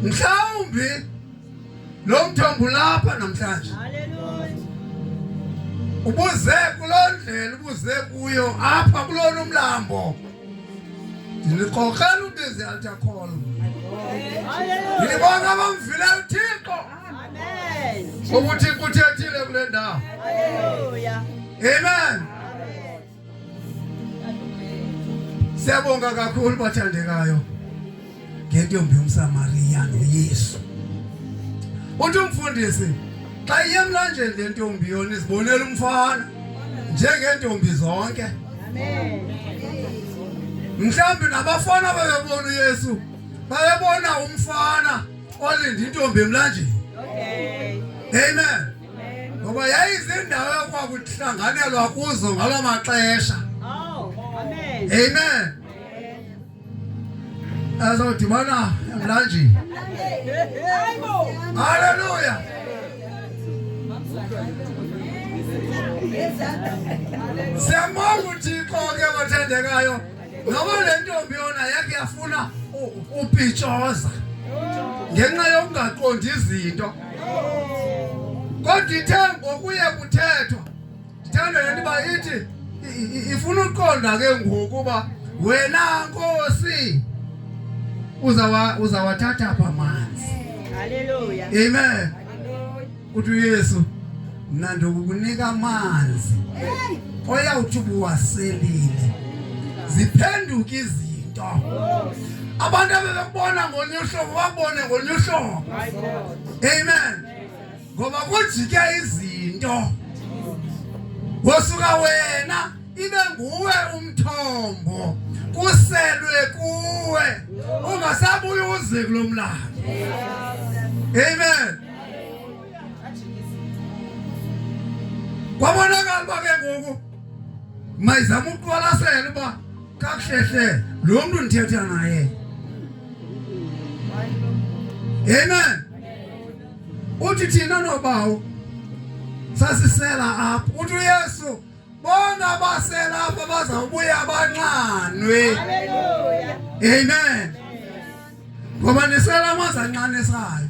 Mhlawumbi lo mthombo lapha namhlanje. Ubuze kuloo ndlela ubuze kuyo apha kulona umlambo. Ndiliqoqela ubize altar call. Ngibonga abamvile uThixo. Amen. Ukuthi kuthethile kule ndawo. Haleluya. Amen. Siyabonga kakhulu bathandekayo ngentombi umSamaria noYesu. Uthi umfundisi xa iye emlanjeni le ntombi yona izibonela umfana njengentombi zonke. Amen. Mhlawumbi nabafana babebona uYesu bayebona umfana olinda intombi emlanjeni. Okay. Amen. Ngoba yayizindawo ekwakuhlanganelwa kuzo ngalo maxesha. Oh, amen. Amen. Azodibana emlanjeni. Hallelujah. Siyambonga uThixo ke bathandekayo. Ngoba le ntombi yona yakhe yafuna upitshoza ngenxa yokungaqondi izinto. Kodwa ithe ngokuye kuthethwa ndithanda le nto uba ithi ifuna uqonda ke ngoku uba wena Nkosi uzawathatha apha amanzi. Haleluya. Amen. Uthi uYesu mna ndokukunika amanzi oyawuthi ubuwaselile ziphenduke izinto. Abantu abebekubona ngolunye uhlobo babone ngolunye uhlobo. Amen. Ngoba kujike izinto. Wosuka wena ibe nguwe umthombo. Kuselwe kuwe. Ungasabuyi uze kulomlambo. Amen. Kwabonakala uba ke ngoku mayizama ukuqwalasela uba kakuhlehle lo muntu ndithetha naye. Amen. Uthi thina nobawo sasisela apha. Uthi uYesu bona abasela apha bazawubuya banqanwe. Haleluya. Amen. Ngoba nisela amanzi anqanisayo.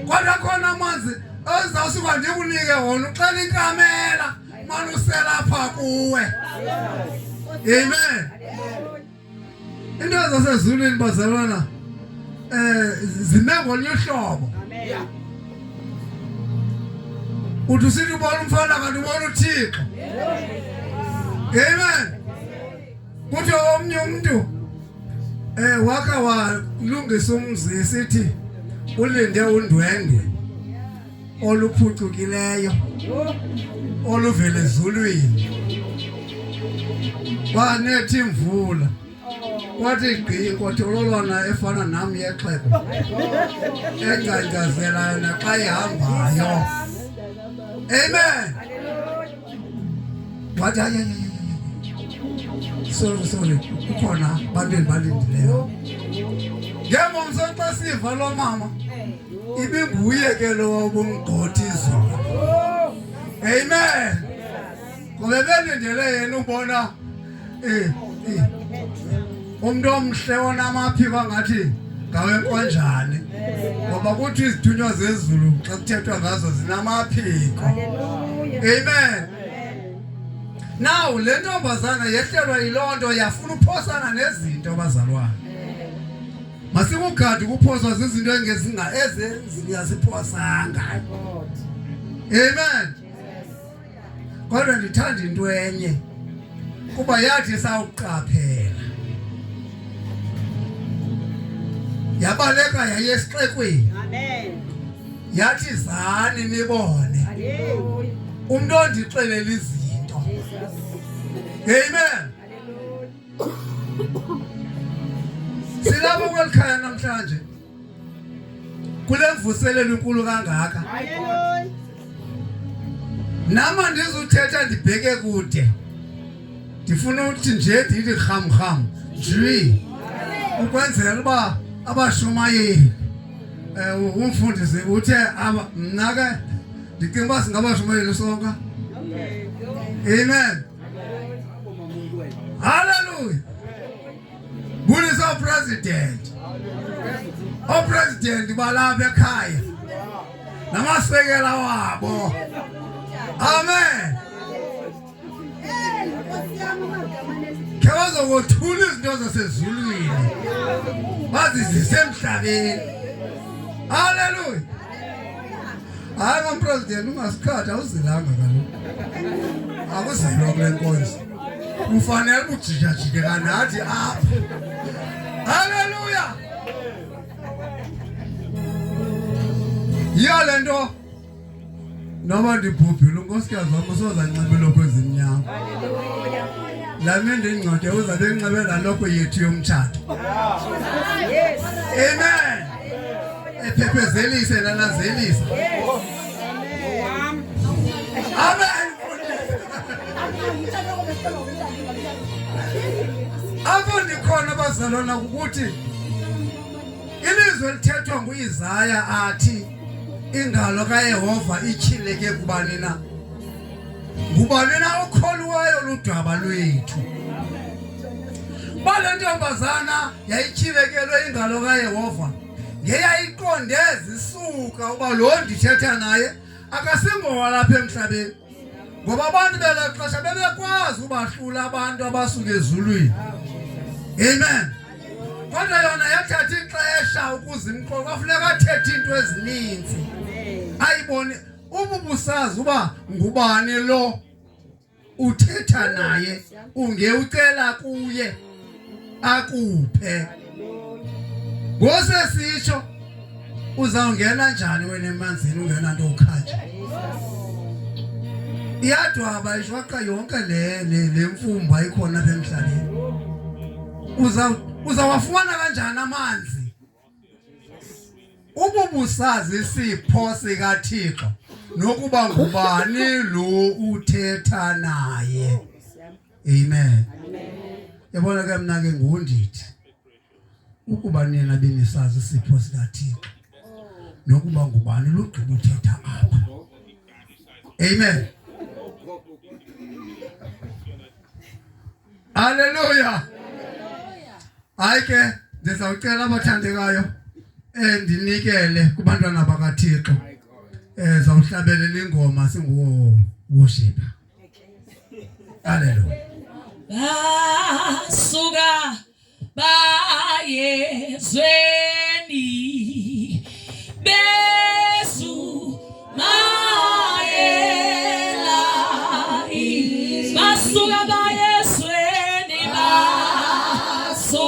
Kodwa khona amanzi Azawusuka ndikunike wona uxela inkamela manuselapha kuwe. Amen. Into zasezulwini bazalwana zime ngolunye uhlobo. Uthi usithi ubona umfana kanti ubona uThixo. Amen. Kuthi omnye umuntu waka walungisa umzi sithi ulinde undwendwe oluphucukileyo oluvela ezulwini. Wanethi imvula wathi gqi kodololwana efana nami yexhego enganjazelayo naxa ihambayo. Amen. Wathi sorry ukhona bantweni balindileyo. Ngengomso xa siva lo mama ibinguye ke lo wabumgqothi izolo. Amen. Ngoba belindele yena ubona umuntu omhle onamaphiko ngathi ngawenkonjane. Ngoba kuthi izithunywa zezulu xa kuthethwa ngazo zinamaphiko. Amen. Now le ntombazana yehlelwa yilonto yafuna uphosana nezinto bazalwane. Masikugadi kuphoswa zizinto engezinga ezenziyasiphosanga. Amen. Kodwa ndithanda into enye kuba yathi sawuqaphela. Yabaleka yayesixekweni. Amen. Yathi zani nibone. Hallelujah. Umuntu ondixelela izinto. Amen. Silapho kwelikhaya namhlanje. Kule mvuselelo inkulu kangaka. Hallelujah. Nama ndizuthetha ndibheke kude. Ndifuna ukuthi nje ndithi kham njwi. Ukwenzela uba abashumayeli umfundisi uthe mna ke ndicinga uba singabashumayeli sonke. Amen. Hallelujah. Bulisa upresident. Upresident balapha ekhaya namasekela wabo. Amen. Khawaza ngothula izinto zasezulwini bazizise emhlabeni. Hallelujah. Hayi umpresident ungasikhatha uzilanga kaloku. Akuzelwa kule nkonzo. Ufanele ukujika kanathi apha. Hallelujah. Yalento noma ndibhubhile unkosikazi wami usoza nxibelo kwezimnyama. Hallelujah. Lamende ingcode uzabe enxibela lokho yethu yomthatho. Yes. Amen. Ephephezelise nanazelisa. Amen. Abo ndikhona bazalwana ukuthi ilizwe lithethwa nguIsaya athi ingalo kaYehova ichileke kubani na? Ngubani na okholuwayo ludaba lwethu. Bale ntombazana yayichilekelwe ingalo kaYehova ngeyayiqonde zisuka uba lo ndithetha naye akasingowalapha emhlabeni. Ngoba abantu belaxesha bebekwazi ubahlula abantu abasuka ezulwini. Amen. Kodwa yona yathatha ixesha ukuzimqoka kwafuneka athethe into ezininzi. Ayibone ububusazi uba ngubani lo uthetha naye ungeucela kuye akuphe. Ngosesitsho uzawungena njani wena emanzini ungena nto ukhatsha. Iyadwaba ishwaqa yonke le mfumba ikhona apha emhlabeni. Uzawafumana kanjani amanzi? Ububusazi isipho sikaThixo nokuba ngubani lo uthetha naye. Amen. Yabona ke mina ke ngundithi ukuba nina benisazi isipho sikaThixo nokuba ngubani lo ugqiba uthetha apha. Amen. Hallelujah. Ayike ndizawucela abathandekayo ndinikele kubantwana bakaThixo Zawuhlabelela ingoma singuwo worship. Hallelujah. Basuka bayezweni besu mayela basuka bayezweni basuka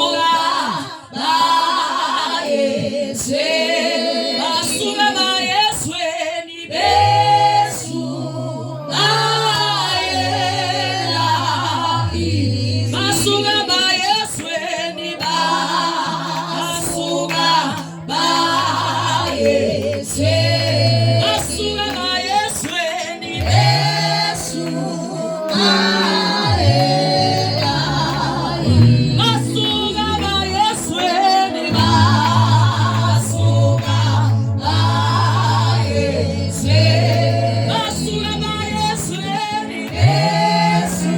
bayezweni basuka bayezweni besu mayela basuka bayezweni basuka bayezweni basuka bayezweni besu mayela basuka bayezweni basuka bayezweni basuka bayezweni besu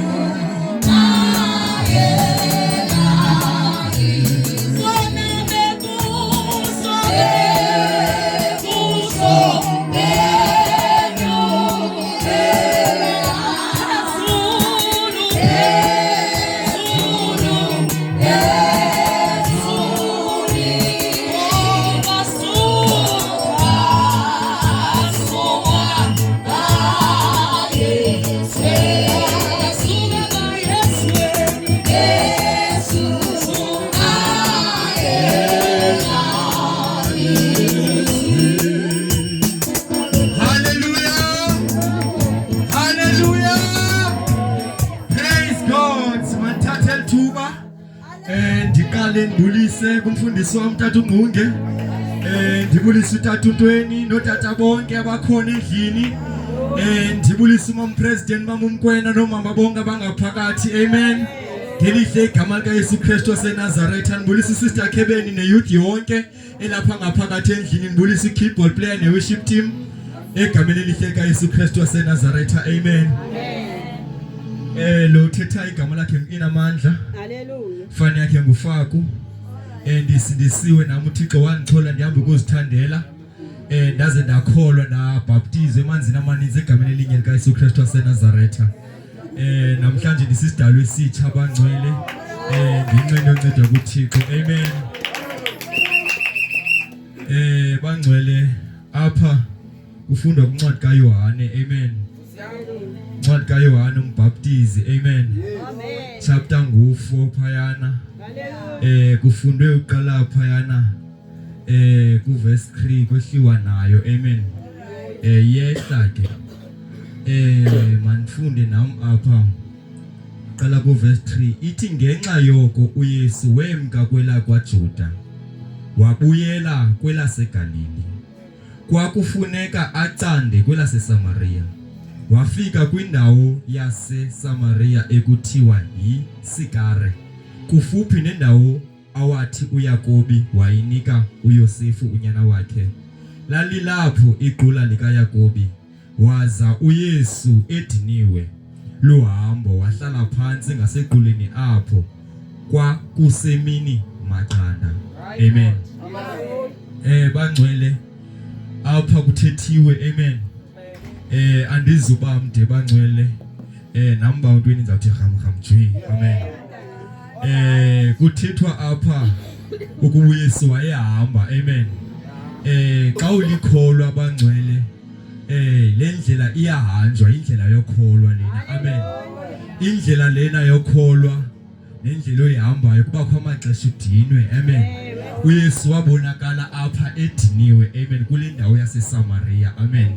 Ndibulise kumfundisi wami Tata uNgqunge, ndibulise uTata uNtweni notata bonke abakhona endlini, ndibulise umama president mama uMkwena nomama bonke abangaphakathi. Amen. Ngelihle igama likaYesu Kristu waseNazaretha. Ndibulise sister Kebeni neyouth yonke elapha ngaphakathi endlini. Ndibulise keyboard player neworship team egameni elihle likaYesu Kristu waseNazaretha. Amen. Lo thetha igama lakhe inamandla. Hallelujah. Fani yakhe ngufaku. Ndisindisiwe nami uThixo wandithola ndihambe ukuzithandela. Ndaze ndakholwa ndabaptizwe emanzini amaninzi egameni elinye likaYesu Kristu waseNazaretha. Namhlanje ndisisidalwe esitsha abangcwele. Ndinqende unceda kuThixo. Amen. Bangcwele apha kufundwa kuncwadi kaYohane. Amen. Ncwadi kaYohane umbhaptizi. Amen. Chapter 4 phayana. Kufundwe uqala phayana kuverse 3 kwehliwa nayo. Amen. Yehla ke manifunde nami apha qala kuverse 3 ithi ngenxa yoko uYesu wemka kwela kwaJuda wabuyela kwelaseGalili. Kwakufuneka acande kwelaseSamaria. Wafika kwindawo yaseSamaria ekuthiwa yiSikare, kufuphi nendawo awathi uYakobi wayinika uYosefu unyana wakhe. Lalilapho iqula likaYakobi. Waza uYesu ediniwe luhambo wahlala phansi ngasequleni apho kwakusemini maqanda. Amen. Bangcwele apha kuthethiwe. Amen. Andizuba mde bangcwele. Namba untweni ndizawuthi ramjwi. Amen. Kuthethwa apha ukuba uYesu wayehamba. Amen. Xa ulikholwa bangcwele le ndlela iyahanjwa, indlela yokholwa lena. Amen. Indlela lena yokholwa nendlela oyihambayo kubakho amaxesha udinwe. Amen. uYesu wabonakala apha ediniwe. Amen. Kule ndawo yaseSamaria. Amen.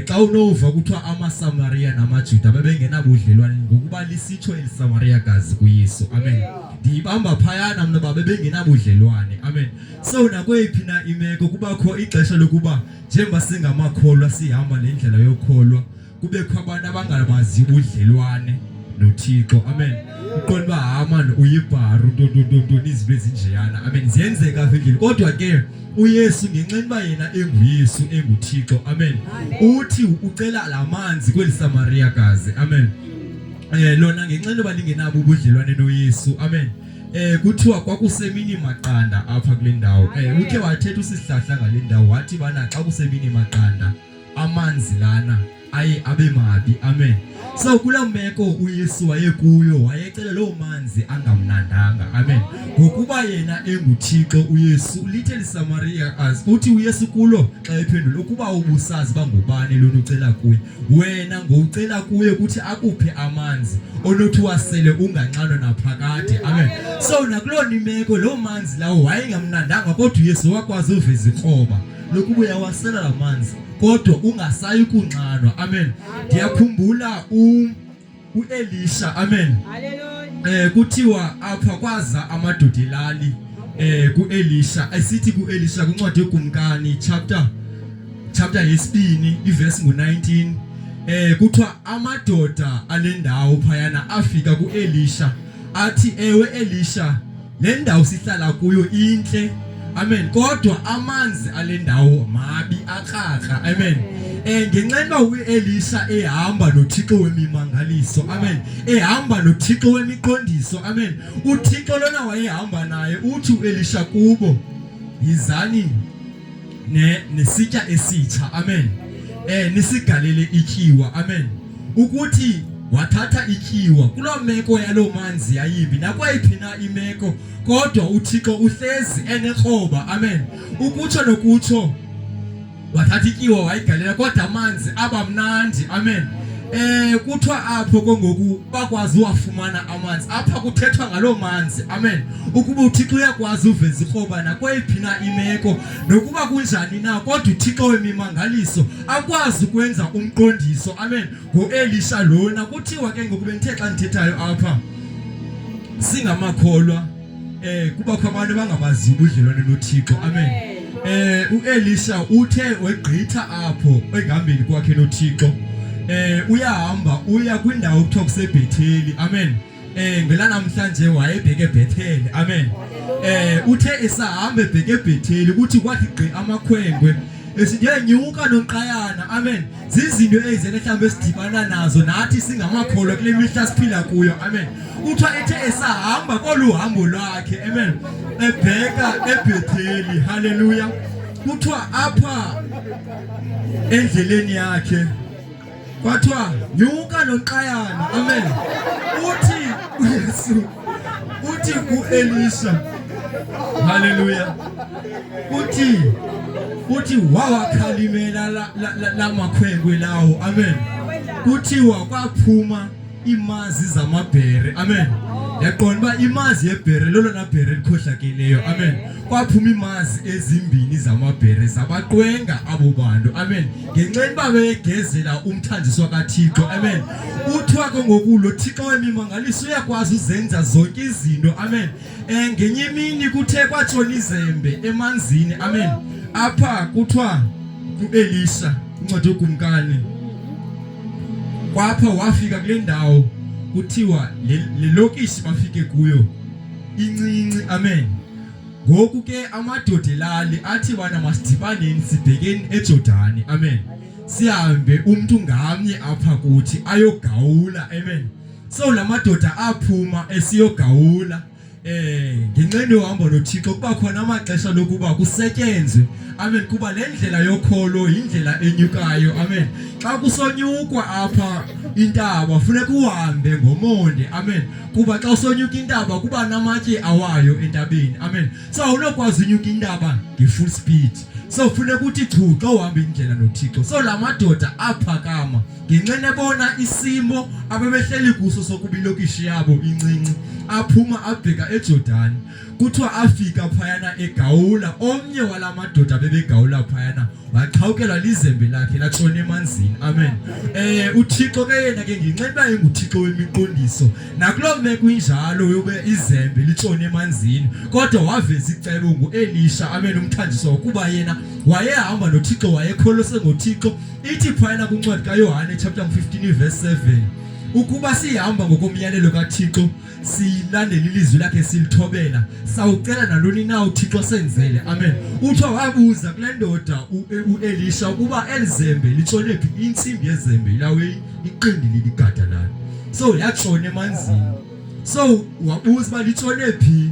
Xa unova kuthiwa amaSamaria namaJuda bebengenabudlelwane ngokuba lisitsho eliSamaria kazi kuYesu. Amen. Ndibamba phayana mna bebengenabudlelwane. Amen. So nakweyiphi na imeko kubakho ixesha lokuba njengoba singamakholwa sihamba lendlela yokholwa kubekho abantu abangabazi ubudlelwane noThixo. Amen. Uqonda uba hamana uyibharu nto izinto ezinjeyana. Amen. Ziyenzeka apha endlini kodwa ke uYesu ngenxa yokuba yena enguYesu enguThixo. Amen. Uthi ucela lamanzi kweliSamaria kazi. Amen. Lona ngenxa yokuba lingenabo ubudlelwane noYesu. Amen. Kuthiwa kwakusemini maqanda apha kule ndawo. Uthe wathetha usihlahla ngale ndawo wathi bana xa kusemini maqanda amanzi lana aye abe mabi. Amen. So kula meko uYesu wayekuyo wayecela lo manzi angamnandanga. Amen. Ngokuba yena enguThixo uYesu lithe liSamaria as uthi uYesu kulo xa ephendula ukuba ubusazi bangubani lona ucela kuye wena ngoucela kuye ukuthi akuphe amanzi onothi wasele unganxanwa naphakade. Amen. So nakulona imeko lo manzi lawo wayengamnandanga kodwa uYesu wakwazi uveza ikroba lokuba uyawasela la manzi kodwa ungasayi kunxanwa. Amen. Ndiyakhumbula uElisha. Amen. Hallelujah. Kuthiwa apha kwaza amadoda elali kuElisha asithi kuElisha kuncwadi yoGumkani chapter yesibini iverse ngo19 kuthiwa amadoda alendawo phayana afika kuElisha athi ewe Elisha le ndawo sihlala kuyo inhle. Amen. Kodwa amanzi alendawo mabi akrakra. Amen. Ngenxa uElisha ehamba noThixo wemimangaliso. Amen. Ehamba noThixo wemiqondiso. Amen. uThixo lona wayehamba naye uthi uElisha kubo yizani nesitya esitsha. Amen. Nisigalele ityiwa. Amen. Ukuthi wathatha ityiwa kuloo meko yalo manzi yayimbi nakwayiphi na imeko kodwa uThixo uhlezi enekroba. Amen. Ukutsho nokutsho wathatha ityiwa wayigalela kodwa amanzi abamnandi. Amen. Kuthiwa apho kongoku bakwazi uwafumana amanzi apha kuthethwa ngaloo manzi. Amen. Ukuba uThixo uyakwazi uveza ikroba nakwayiphi na imeko nokuba kunjani na kodwa uThixo wemimangaliso akwazi ukwenza umqondiso. Amen. ngoElisha lona kuthiwa ke ngoku benthe xa ndithethayo apha singamakholwa kubakho abantu abangabazi ubudlelwane noThixo. Amen. uElisha uthe wegqitha apho engambeni kwakhe noThixo uyahamba uya kwindawo okuthiwa kuseBhetheli. Amen. Ngela namhlanje wayebheke eBhetheli. Amen. Uthe esahamba ebheke eBhetheli kuthi kwathi gqi amakhwenkwe esiyenyuka noqayana. Amen. Zizinto ezene mhlawumbe esidibana nazo nathi singamakholwa kule mihla siphila kuyo. Amen. Uthiwa ethe esahamba koluhambo lwakhe. Amen. Ebheka eBhetheli. Hallelujah. Kuthiwa apha endleleni yakhe kwathiwa nyuka noqayana. Amen. Uthi uYesu uthi kuElisha. Hallelujah. Uthi wawakhalimela la makhwenkwe lawo. Amen. Kuthiwa kwaphuma imazi zamabhere. Amen. Yaqonda uba imazi yebhere lolona bhere likhohlakeleyo. Amen. Kwaphuma imazi ezimbini zamabhere zabaqwenga abo bantu. Amen. Ngenxa yokuba begezela umthanjiswa kaThixo. Amen. Uthiwa ke ngoku lo Thixo wemimangaliso uyakwazi uzenza zonke izinto. Amen. Ngenye imini kuthe kwatshona izembe emanzini. Amen. Apha kuthiwa kuElisha uncwadi yoGumkani kwapha wafika kule ndawo kuthiwa le lokishi bafike kuyo incinci. Amen. Ngoku ke amadoda elali athi bana masidibaneni sibhekeni eJordani. Amen. Sihambe umuntu ngamnye apha kuthi ayogawula. Amen. So lamadoda aphuma esiyogawula ngenxa yohamba noThixo kuba khona amaxesha lokuba kusetyenzwe. Amen. Kuba le ndlela yokholo indlela enyukayo. Amen. Xa kusonyukwa apha intaba funeka uhambe ngomonde. Amen. Kuba xa usonyuka intaba kuba namatye awayo entabeni. Amen. So awunokwazi unyuka intaba ngefull speed. So funeka uthi chu xa uhamba indlela noThixo. So la madoda aphakama ngenxa ebona isimo abebehleli kuso sokuba ilokishi yabo incinci aphuma abheka eJordani. Kuthiwa afika phayana egawula omnye wala madoda bebegawula phayana waqhawukelwa lizembe lakhe latshona emanzini. Amen. uThixo ke yena ke ngenxa uba enguThixo wemiqondiso nakuloo meko injalo yobe izembe litshona emanzini kodwa waveza icebo nguElisha. Amen. Umthanjiswa ukuba yena wayehamba noThixo wayekholose ngoThixo. Ithi phayana kuncwadi kaYohane chapter 15 verse 7 ukuba sihamba ngokomyalelo kaThixo silandela ilizwi lakhe silithobela sawucela naloni na uThixo senzele. Amen. Uthiwa wabuza kule ndoda uElisha ukuba elizembe litshone phi. Insimbi yezembe ilawe iqindile ligada lalo so yatshona emanzini. So wabuza uba litshone phi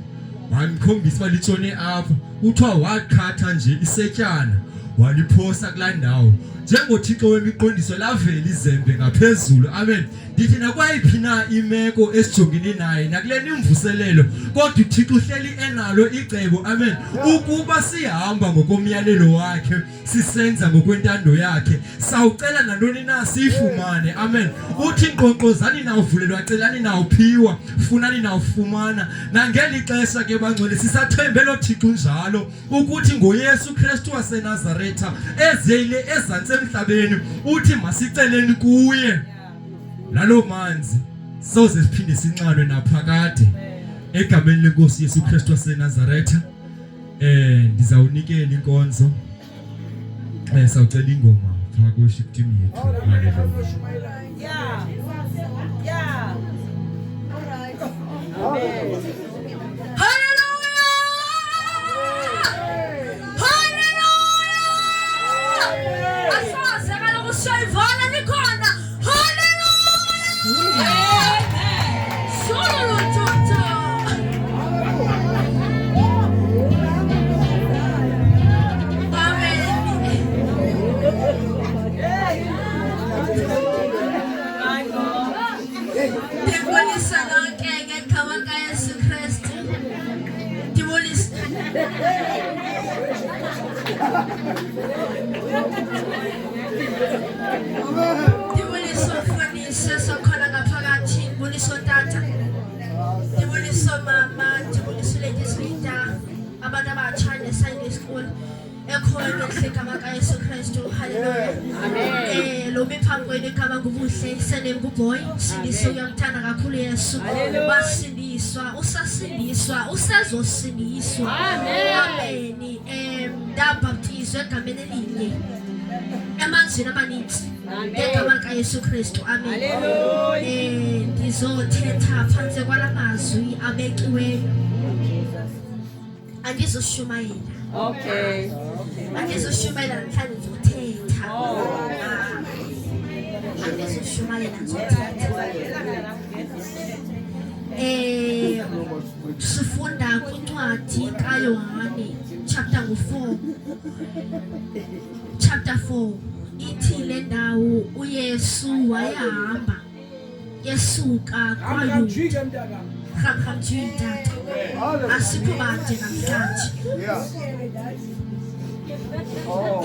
wamkhombisa uba litshone apha. Uthiwa wakhatha nje isetyana waliphosa kulaa ndawo njengothixo wemiqondiso lavela izembe ngaphezulu. Amen. Ndithi nakwayiphi na imeko esijongene naye nakule nimvuselelo kodwa uthixo uhleli enalo icebo. Amen. Ukuba sihamba ngokomyalelo wakhe sisenza ngokwentando yakhe sawucela nantoni na siyifumane. Amen. Uthi nkqonkqozani nawuvulelwa, celani nawuphiwa, funani nawufumana. Nangeli xesha ke bangcwele sisathembe lo thixo njalo ukuthi ngoYesu Kristu waseNazaretha ezele ezantsi emhlabeni uthi masiceleni kuye lalo manzi soze siphinde sinxalwe naphakade egameni lenkosi Yesu Kristu waseNazaretha. Ndizawunikela inkonzo sawucela ingoma phaa worship team yethu. Hallelujah. Usazosindiswa. Amen. Ndabaptizwa egameni elinye emanzini amaninzi ngegama likaYesu Kristu. Amen. Ndizothetha phantsi kwala mazwi abekiweyo. Andizoshumayela. Okay. Andizoshumayela namhlanje ndizothetha. Andizoshumayela ndizothetha. Sifunda kwincwadi kaYohane chapter 4 ithi le ndawo uYesu wayahamba yesuka kwaYuda. Ramjuda asikho bade namhlanje.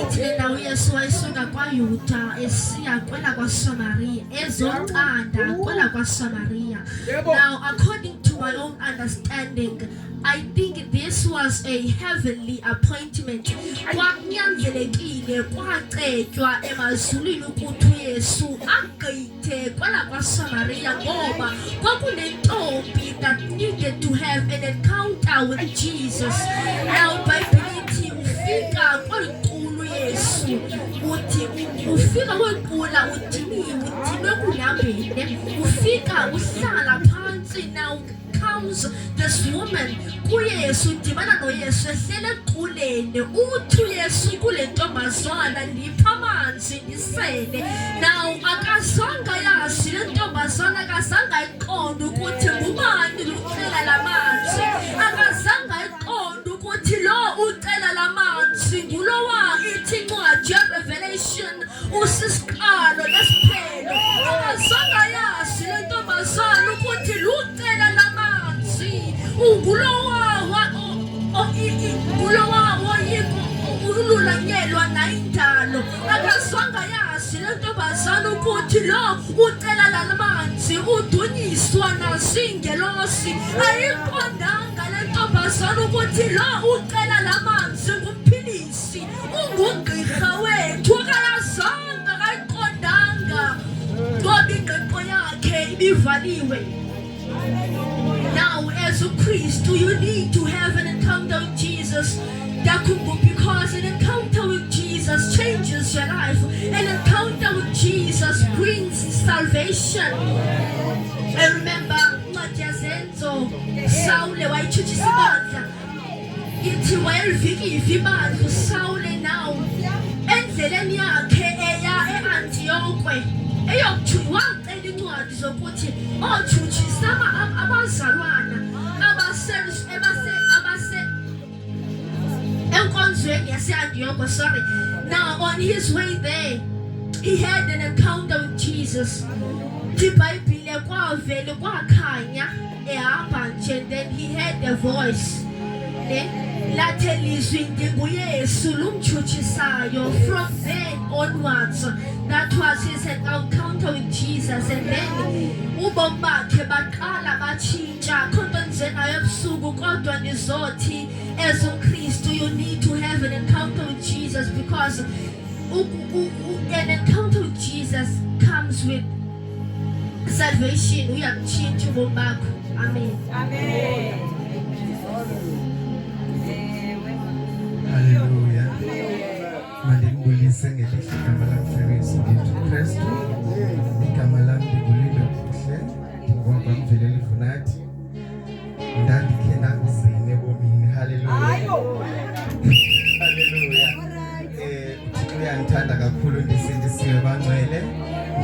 Ithi le ndawo uYesu wayesuka kwaYuda esiya kwela kwaSamaria ezocanda kwela kwaSamaria. Now according to my own understanding, I think this was a heavenly appointment. Kwanyanzelekile kwacetywa emazulwini ukuthi uYesu agqithe kwela kwaSamaria ngoba kwakunentombi that needed to have an encounter with Jesus. Now iBhayibhile ithi ufika kweliqulu Yesu uthi ufika kwequla udiniwe kulambene ufika uhlala phansi. Now comes this woman kuYesu, udibana noYesu ehlele equleni uthi uYesu kule ntombazana ndipha amanzi ndisele. Now akazange yazi le ntombazana, akazange ayiqonde ukuthi ngubani ucela la manzi, akazange ayiqonde ukuthi lo ucela la manzi ngulowa ithi incwadi yeRevelation usisiqalo lesiphelo. Akazange yazi le ntombazana ukuthi lucela la manzi ngulowa ululanyelwa nayindalo. Akazange yazi le ntombazana ukuthi lo ucela la manzi udunyiswa nazingelosi. Ayiqondanga le ntombazana ukuthi lo ucela la manzi ngumphilisi, ungugqirha wethu. Akayazanga, akayiqondanga ngoba ingqiqo yakhe ibivaliwe. Now as a priest, you need to have an encounter with Jesus. Because an encounter with Jesus changes your life. An encounter with Jesus brings salvation. I remember Matiazenzo, Saul, Waichuchisibanda. Ithi wayelivikile ibandla Saul now. Endleleni yakhe eya eAntioch. Eyokuthiwa wacela incwadi zokuthi othutshisa abazalwana abase enkonzweni Antioch, sorry. Now on his way there, he had an encounter with Jesus. IBhayibhile kwavele kwakhanya ehamba nje, and then he heard a voice. Lathi lizwi ndinguYesu lumtshutshisayo. From then onwards, that was his encounter with Jesus, and then ubomi bakhe baqala batshintsha. Akho nto njengayo ebusuku, kodwa ndizothi as uKristu you need to have an encounter with Jesus, because an encounter with Jesus comes with salvation. Uyakutshintsha ubomi bakho. Amen. Amen. Hallelujah. Mandibulise ngelihle igama lamfelezo ngithu Kristu. Igama lami ngulilo kuhle. Ngomba mvele livunathi. Ndandikhe nakuzine bomini. Hallelujah. Hallelujah. Uthixo uyangithanda kakhulu ndisindisiwe bangcwele.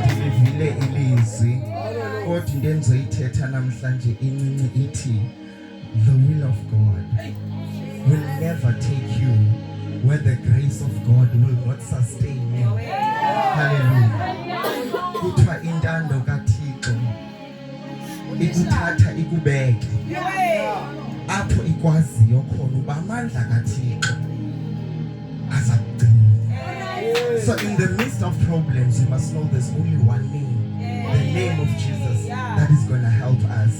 Ndilivile ilizwi. Kodwa into endizoyithetha namhlanje incinci ithi the will of God will never take you where the grace of God will not sustain you. Hallelujah. Kuthiwa intando kaThixo ikuthatha ikubeke apho ikwaziyo khona uba amandla kaThixo azakugcina. So in the midst of problems, you must know there's only one name, the name of Jesus, that is going to help us.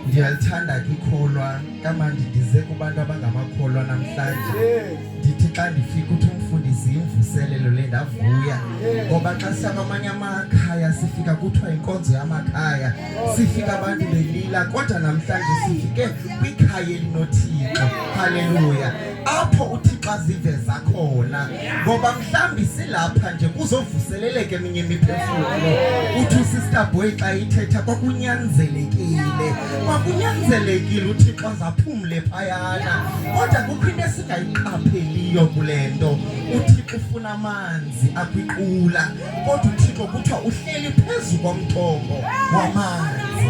Ndiyalithanda ke ikholwa kamandi ndize kubantu abangamakholwa namhlanje. Ndithi xa ndifika uthi umfundisi imvuselelo le ndavuya, ngoba xa siyakwamanye amakhaya sifika kuthiwa inkonzo yamakhaya, sifika abantu belila, kodwa namhlanje sifike kwikhaya elinoThixo. Haleluya. Apho uThixo aziveza khona, ngoba mhlambi silapha nje kuzovuseleleke eminye imiphefumulo. Uthi uSister Boy xa ithetha kwakunyanzelekile uThixo azaphumle phayana, kodwa kukho into esingayiqapheliyo kule nto. uThixo ufuna amanzi akwiqula, kodwa uThixo kuthiwa uhleli phezu komthombo wamanzi.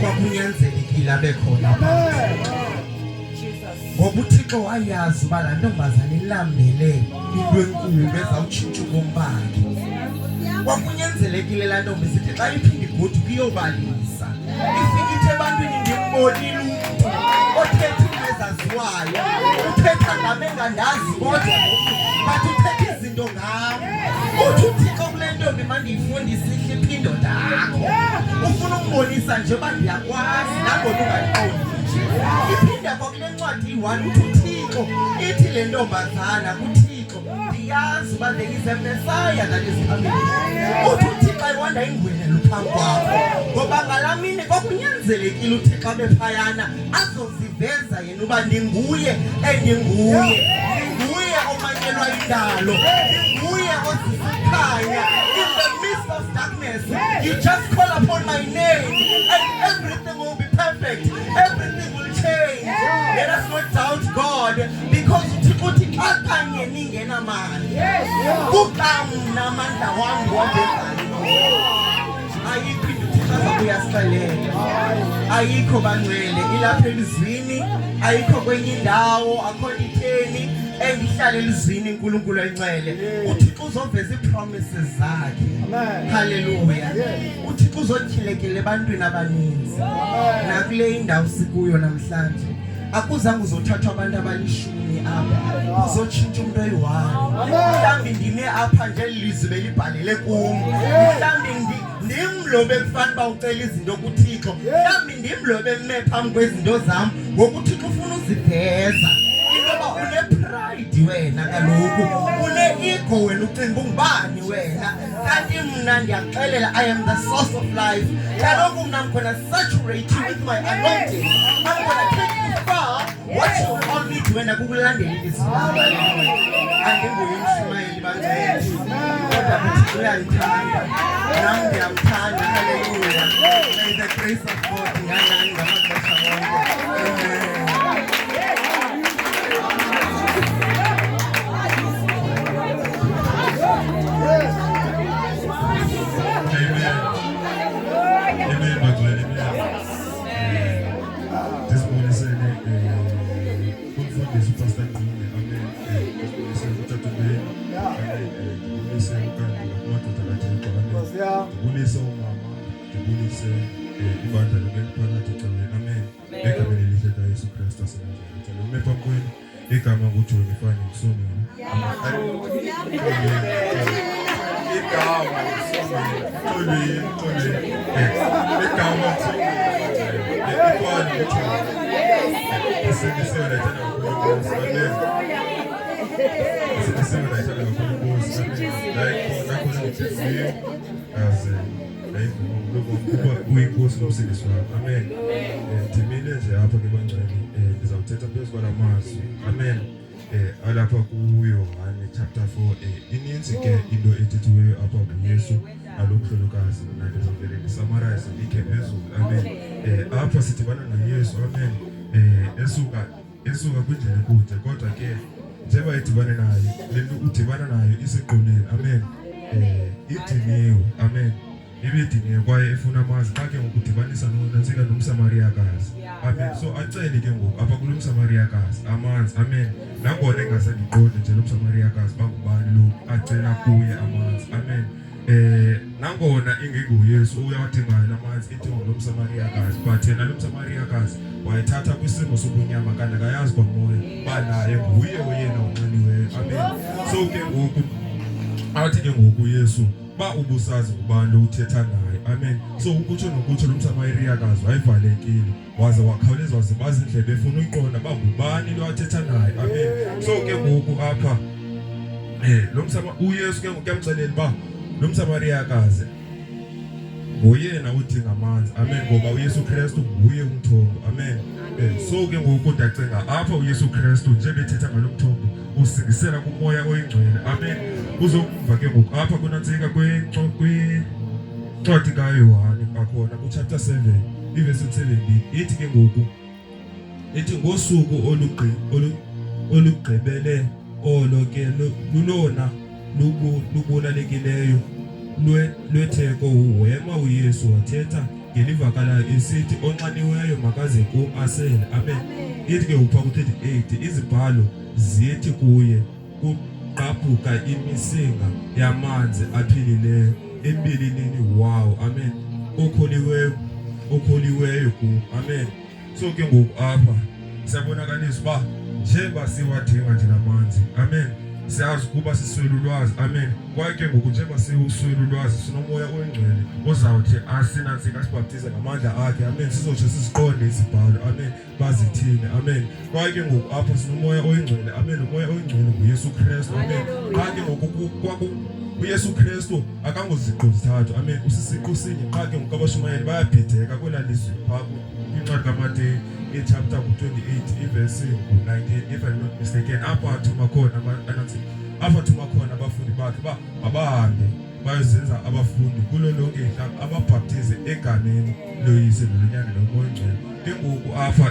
Kwakunyanzelekile abe khona phansi, ngoba uThixo wayazi uba laa ntombazane ilambele into enkulu ezawutshintsha ubomi bakhe. Kwakunyanzelekile laa ntombi sithi xa iphinde igoduka iyobalisa, ifike ithi ebantwini ndimbonile umntu othetha into ezaziwayo, uthetha ngam engandazi kodwa but uthetha izinto ngam. Uthi uThixo kule ntombi mandiyifundise ihliphe indoda yakho, ufuna ukumbonisa nje uba ndiyakwazi nangona ungayiqondi. Iphinde kwakule ncwadi iyi-1 uthi uThixo ithi le ntombazana kuThixo, ndiyazi uba there is a Messiah that is coming. Uthi uThixo ayiwanda ingwenelo phambi kwakho, ngoba ngalaa mini kwakunyanzelekile uThixo abe phayana azoziveza yena uba ndinguye endinguye. Ndinguye omanyelwa indalo, ndinguye ozisikhanya. In the midst of darkness, you just call upon my name and everything will be perfect. Everything will change. Let us not doubt God, because uthi xa kanye ningenamali, kukamna amandla wam wavezani. Ayikho into uThixo azakuyasilela, ayikho bangcwele, ilapha elizwini, ayikho kwenye indawo, akho itheni engihlala elizwini uNkulunkulu encele. uThixo uzoveza ipromises zakhe. Hallelujah. uThixo uzotyhilekela ebantwini abaninzi. Nakule indawo sikuyo namhlanje akuzange uzothathwa abantu abalishumi apha, uzotshintsha umuntu oyi-1. Mhlawumbi ndime apha nje lizwi belibhalele kum, mhlawumbi ndimlobe ekufana uba ucela izinto kuThixo, mhlawumbi ndimlobe eme phambi kwezinto zam, ngoku uThixo ufuna uziveza. Intoba une-pride wena, kaloku une-ego wena, ucinga ungubani wena, kanti mna ndiyakuxelela I am the source of life. Kaloku mna I'm gonna saturate you with my anointing. I'm gonna take you far. What you call me to wena kukulandela ilizwi lami. Andinguye uMshumayeli bangcwele, kodwa uThixo uyandithanda, nam ndiyamthanda. Hallelujah. May the grace of God inganani ngamaxesha wonke. Amen. Amen, Magdalene. This morning, umfundisi uPastor Ncube, amen. ndibulise ukandula kumadoda kaThixo, amen. Ndibulise umama, ndibulise ibandla lokuphakathi ecaweni, amen. Egameni elihle likaYesu Kristu waseNazaretha. Ume phambi kwenu igama nguJoni Fani Msomeni. Igama Msomeni. Igama uyinkosi nomsindisi wami, amen. Ndimile nje apha ke bangcwele, ndizawuthetha phezu kwala mazwi, amen. Alapha kuYohane chapter 4. Ininzi ke into ethethiweyo apha nguYesu nalomhlolokazi, mna ndizawuvele ndisummarize ikhe phezulu, amen. Apha sidibana noYesu, amen. Esuka kwindlela ekude, kodwa ke njengoba edibane nayo le nto udibana nayo iseqoleni, amen. Idiniwe, amen. Ibidiniwe kwaye efuna amazi xa ke ngokudibanisa nonantsika nomsamariyakazi, amen. So acele ke ngoku apha kulo msamariyakazi amanzi, amen. Nangona engasandiqondi nje lo msamariyakazi bangubani lo acela kuye amanzi, amen. Nangona ingenguYesu uyawadingayo amanzi idingo lo msamariyakazi, but yena lo msamariyakazi wayethatha kwisimo sobunyama kanti akayazi kwamoya banaye nguye oyena unxaniweyo, amen. So ke ngoku athi ke ngoku Yesu ba ubusazi ubani lo uthetha naye, amen. So ukutsho nokutsho lo msamariyakazi wayivalekile waze wakhawuleza wazibaza indlebe efuna uyiqonda ba ngubani lo athetha naye, amen. So ke ngoku apha lo uYesu ke ngoku uyamxelela ba lo msamariyakazi ngoyena udinga amanzi, amen, ngoba uYesu Kristu nguye umthombo, amen. So ke ngoku ndacinga apha uYesu Kristu nje bethetha ngalo mthombo usingisela kumoya oyingcwele, amen. Uzomva ke ngoku apha kunantsika kwincwadi kaYohane akhona kuchapter 7 iverse 17 ithi ke ngoku ithi ngosuku olugqibele olo ke lulona lubulalekileyo lwetheko wema uYesu wathetha ngelivakalayo esithi onxaniweyo makaze kum asele, amen. Ithi ke upha ku-38 izibhalo zithi kuye kuqaphuka imisinga yamanzi aphilileyo embilinini wawo, amen. Okholiweyo kum, amen. So ke ngoku apha siyabonakalisa uba njeba siwadinga nje namanzi, amen. Siyazi ukuba siswele ulwazi, amen. Kwaye ke ngoku njengoba siwuswele ulwazi sinomoya oyingcwele ozawuthi asinantsika sibhaptize ngamandla akhe, amen. Sizotsho siziqonde izibhalo, amen, bazithini, amen. Kwaye ke ngoku apha sinomoya oyingcwele, amen. Umoya oyingcwele nguYesu Kristu, amen. Xa ke ngoku uYesu Kristu akangoziqu zithathu, amen. Usisiqu sinye. Xa ke ngoku abashumayeli bayabhideka kwela lizwi phaa kwincwadi kaMateyu chapter 28 iverse 19 if I'm not mistaken. Apha athuma khona abafundi bakhe ba mabahambe bayozenza abafundi kulo lonke ihlanga ababhaptize egameni loYise nolonyana nomoya oyingcwele. Ke ngoku apha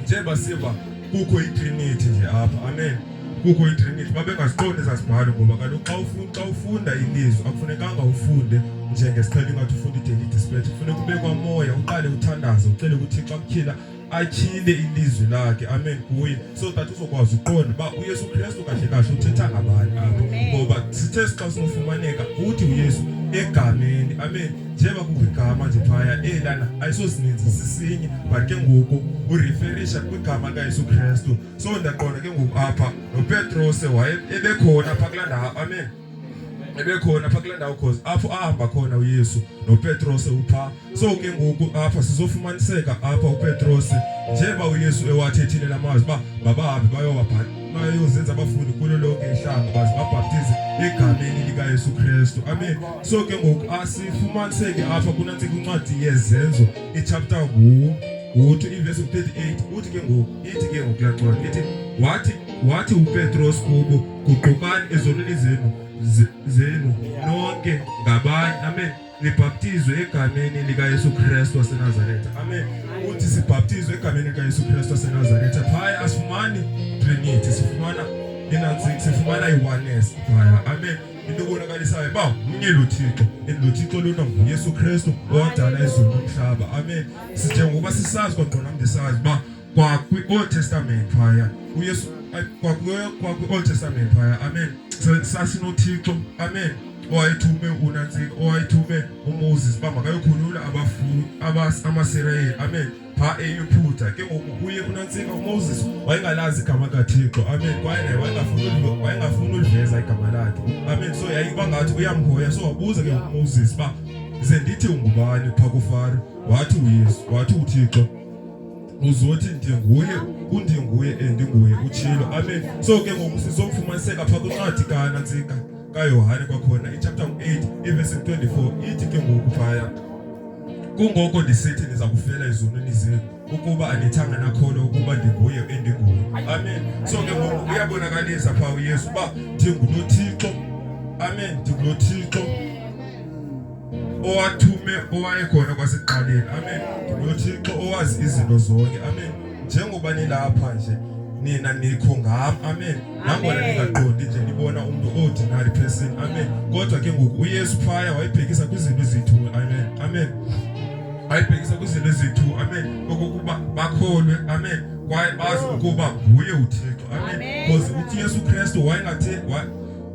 njengoba siva kukho iTrinity nje apha, amen. Kukho iTrinity babengaziqondi ezazibhalo ngoba kaloku xa ufunda ilizwi akufunekanga ufunde njengesiqhelo ingathi ufunda i-daily dispatch. Kufuneka ube kwamoya uqale uthandaze ucele uThixo akutyhila atyhile ilizwi lakhe, amen, kuye, so that uzokwazi uqonda uba uYesu Kristu kahle kahle uthetha ngabani apho, ngoba sithe xa sinofumaneka uthi uYesu egameni, amen. Njeba kukho igama nje phaya elana ayisozininzi sisinye but ke ngoku ureferisha kwigama kaYesu Kristu. So ndaqonda ke ngoku apha noPetrose ebekhona phaa kulaa ndawo, amen. Ebekhona phaa kulaa ndawo cause apho ahamba khona uYesu noPetrose uphaa. So ke ngoku apha sizofumaniseka apha uPetrose njeba uYesu ewathethile la mazwi uba mabahambe bayozenza abafundi kulo lonke ihlanga baze babhaptize egameni likaYesu Kristu, amen. So ke ngoku asifumaniseke apha kunantsika incwadi yezenzo ichapter 2 iverse 38 uthi ke ngoku ithi ke ngoku laa ncwadi ithi wathi uPetrose kubo guqukani ezonweni zenu nonke ngabanye, amen, nibhaptizwe egameni likaYesu Kristu waseNazaretha, amen. Uthi sibhaptizwe egameni likaYesu Kristu waseNazaretha. Phaya asifumani Trinity, sifumana i-oneness phaya, amen. Into ebonakalisayo uba mnye lo Thixo and lo Thixo lona nguYesu Kristu owadala izulu nomhlaba, amen. Njengoba sisazi kwangqona ndisazi uba kwa kwi-Old Testament phaya uYesu Old Testament phaya amen sasinothixo amen owayethume uNansika owayethume uMoses bamba kayokhulula amaSirayeli amen pha eYiphutha ke ngoku uye uNansika uMoses wayengalazi igama kaThixo amen kwaye wayengafuna uliveza igama lakhe amen so yayiba ngathi uyamhoya so wabuza ke uMoses ba ze ndithi ungubani pha kuFaro wathi uYesu wathi uThixo uzothi ndinguye undinguye ndinguye utshilo amen so ke ngoku sizofumaniseka pha kwincwadi kaNansika kaYohane kwakhona ichapter 8 verse 24 ithi ke ngoku phaya kungoko ndisithi niza kufela ezonweni zenu ukuba anithanga nakholwa ukuba ndinguye endinguye amen so ke ngoku uyabonakalisa pha uYesu uba ndingunoThixo amen ndingunoThixo owathume owayekhona kwasekuqaleni amen ndingunoThixo owazi izinto zonke amen njengoba nilapha nje nina nikho ngam amen nangona ningaqondi nje nibona umuntu ordinary person amen kodwa ke ngoku uYesu phaya wayibhekisa kwizinto zethu amen ayibhekisa kwizinto zethu amen okokuba bakholwe amen kwaye bazi ukuba nguye uThixo amen because uYesu Kristu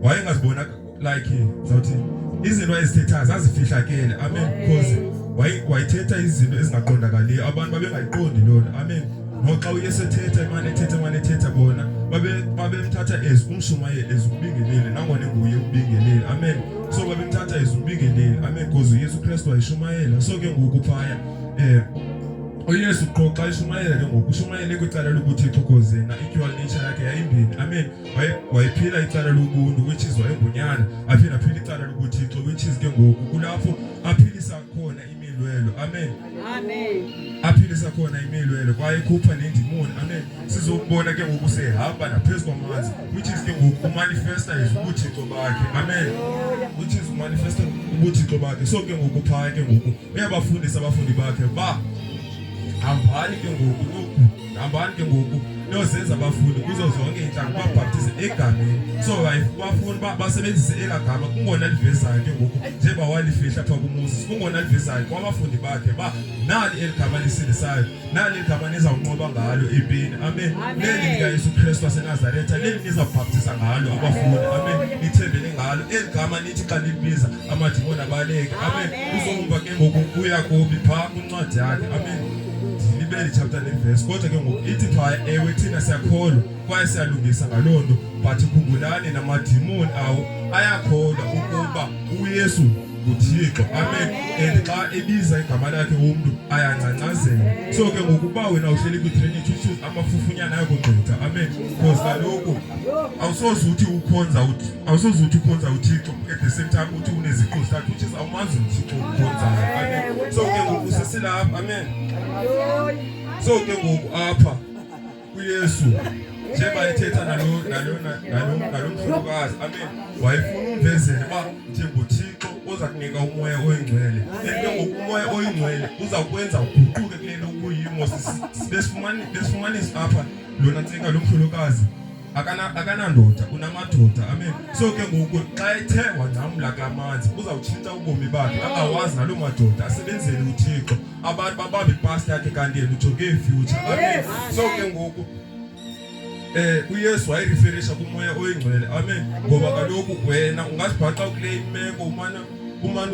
wayengazibona like zawuthi izinto ezithethayo zazifihlakele amen because wayithetha izinto ezingaqondakaliyo abantu babengayiqondi lona amen noxa uYesu ethetha bona babemthatha umshumayeli umbingeleli nangona nguye umbingeleli amen so babemthatha umbingeleli amen because uYesu Kristu wayishumayela so ke ngoku phaya uYesu qoqa ishumayela ke ngoku ushumayele kwicala lobuThixo because na equal nature yakhe yayimbini amen wayephila icala lobuntu which is wayengunyana aphila icala lobuThixo which is ke ngoku kulapho aphilisa khona imilwelo amen aphilisa khona imilwelo kwaye khupha nendimoni amen sizobona ke ngoku sehamba naphezulu kwamanzi which is ke ngoku manifesta ubuThixo bakhe amen which is manifesta ubuThixo bakhe so ke ngoku phaya ke ngoku uyabafundisa abafundi bakhe ba hambani ke ngoku nozenza abafundi kuzo zonke inhlanga babhaptize egameni so bafuni basebenzise elagama kungona livezayo ke ngoku njengoba walifihla pha kuMoses kungona livezayo kwabafundi bakhe ba nali eligama lisilisayo nali igama nizawunqoba ngalo empini amen leli likaYesu Kristu waseNazaretha leli nizabhaptiza ngalo abafundi amen nithembele ngalo eligama nithi xa libiza amadimoni abaleke amen uzomva ke ngoku uYakobi pha kwincwadi yakhe amen libeli chapter 9 verse kodwa ke ngoku ithi phaya ewe thina siyakholwa kwaye siyalungisa ngalonto but khumbulani namadimoni awo ayakholwa ukuba uYesu nguThixo amen and xa ebiza igama lakhe umuntu ayancancazela so ke ngokuba wena uhleli kwi-Trinity issues amafufunyana ayakugqitha amen because kaloku awusoze uthi ukhonza uThixo at the same time uthi uneziqu zakhe which is awumazi uThixo ukhonzayo amen so ke ngoku sesilapha amen so ke ngoku apha uYesu njengoba ethetha nalomhlokazi amen wayefuna umvezele uba njengoThixo oza kunika umoya oyingcwele ngoku umoya oyingcwele uzakwenza uguquke kulento okuyimo besifumanisa apha lona Ntsika lomhlokazi akanandoda unamadoda amen so ke ngoku xa ethe wangcamla kamanzi uzawutshintsha ubomi bakhe angawazi nalo madoda asebenzele uThixo abantu babambe ipast yakhe kanti yena ujonge ifuture amen so ke ngoku uYesu wayireferisha kumoya oyingcwele amen ngoba kaloku wena ungazibhaqa kule imeko umane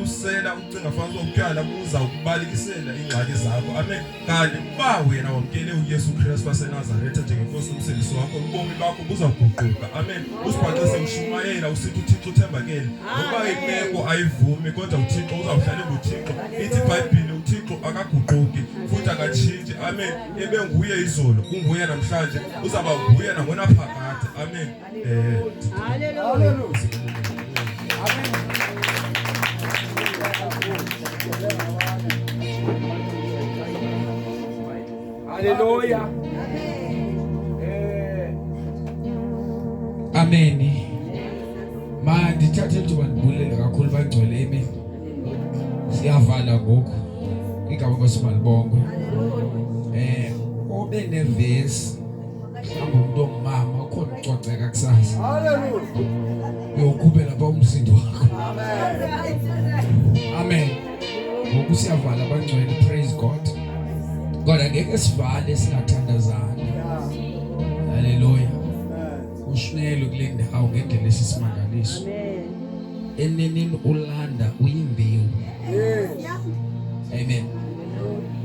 usela ucinga fanele ukutyala uza ukubalekisela ingxaki zakho amen kanti ba wena wamkele uYesu Kristu waseNazaretha njengenkosi nomsindisi wakho ubomi bakho buzaguquka amen usibhaqise ushumayela usithi uThixo uthembakele ngoba imeko ayivumi kodwa uThixo uzawuhlala nguThixo ithi iBhayibhile uThixo akaguquki futhi akatshintshi amen ebenguye izolo unguye namhlanje uzaba nguye nangona phakade amen haleluya amen Hallelujah. Amen. Ndithathe ithuba ndibulele kakhulu bangcwele amen. Siyavala ngoku. Igama kaSimalibongwe. Obe nevesi. Umuntu ongumama ukhona ucoceka kusasa. Hallelujah. Uyokhupela lapha umsindo wakho. Amen. Ngoku siyavala bangcwele praise God. God angeke sivale singathandazani. Hallelujah. uShinelo kule ndawo ngendlela esisimangaliso. Enenini ulanda uyimbewu. Amen.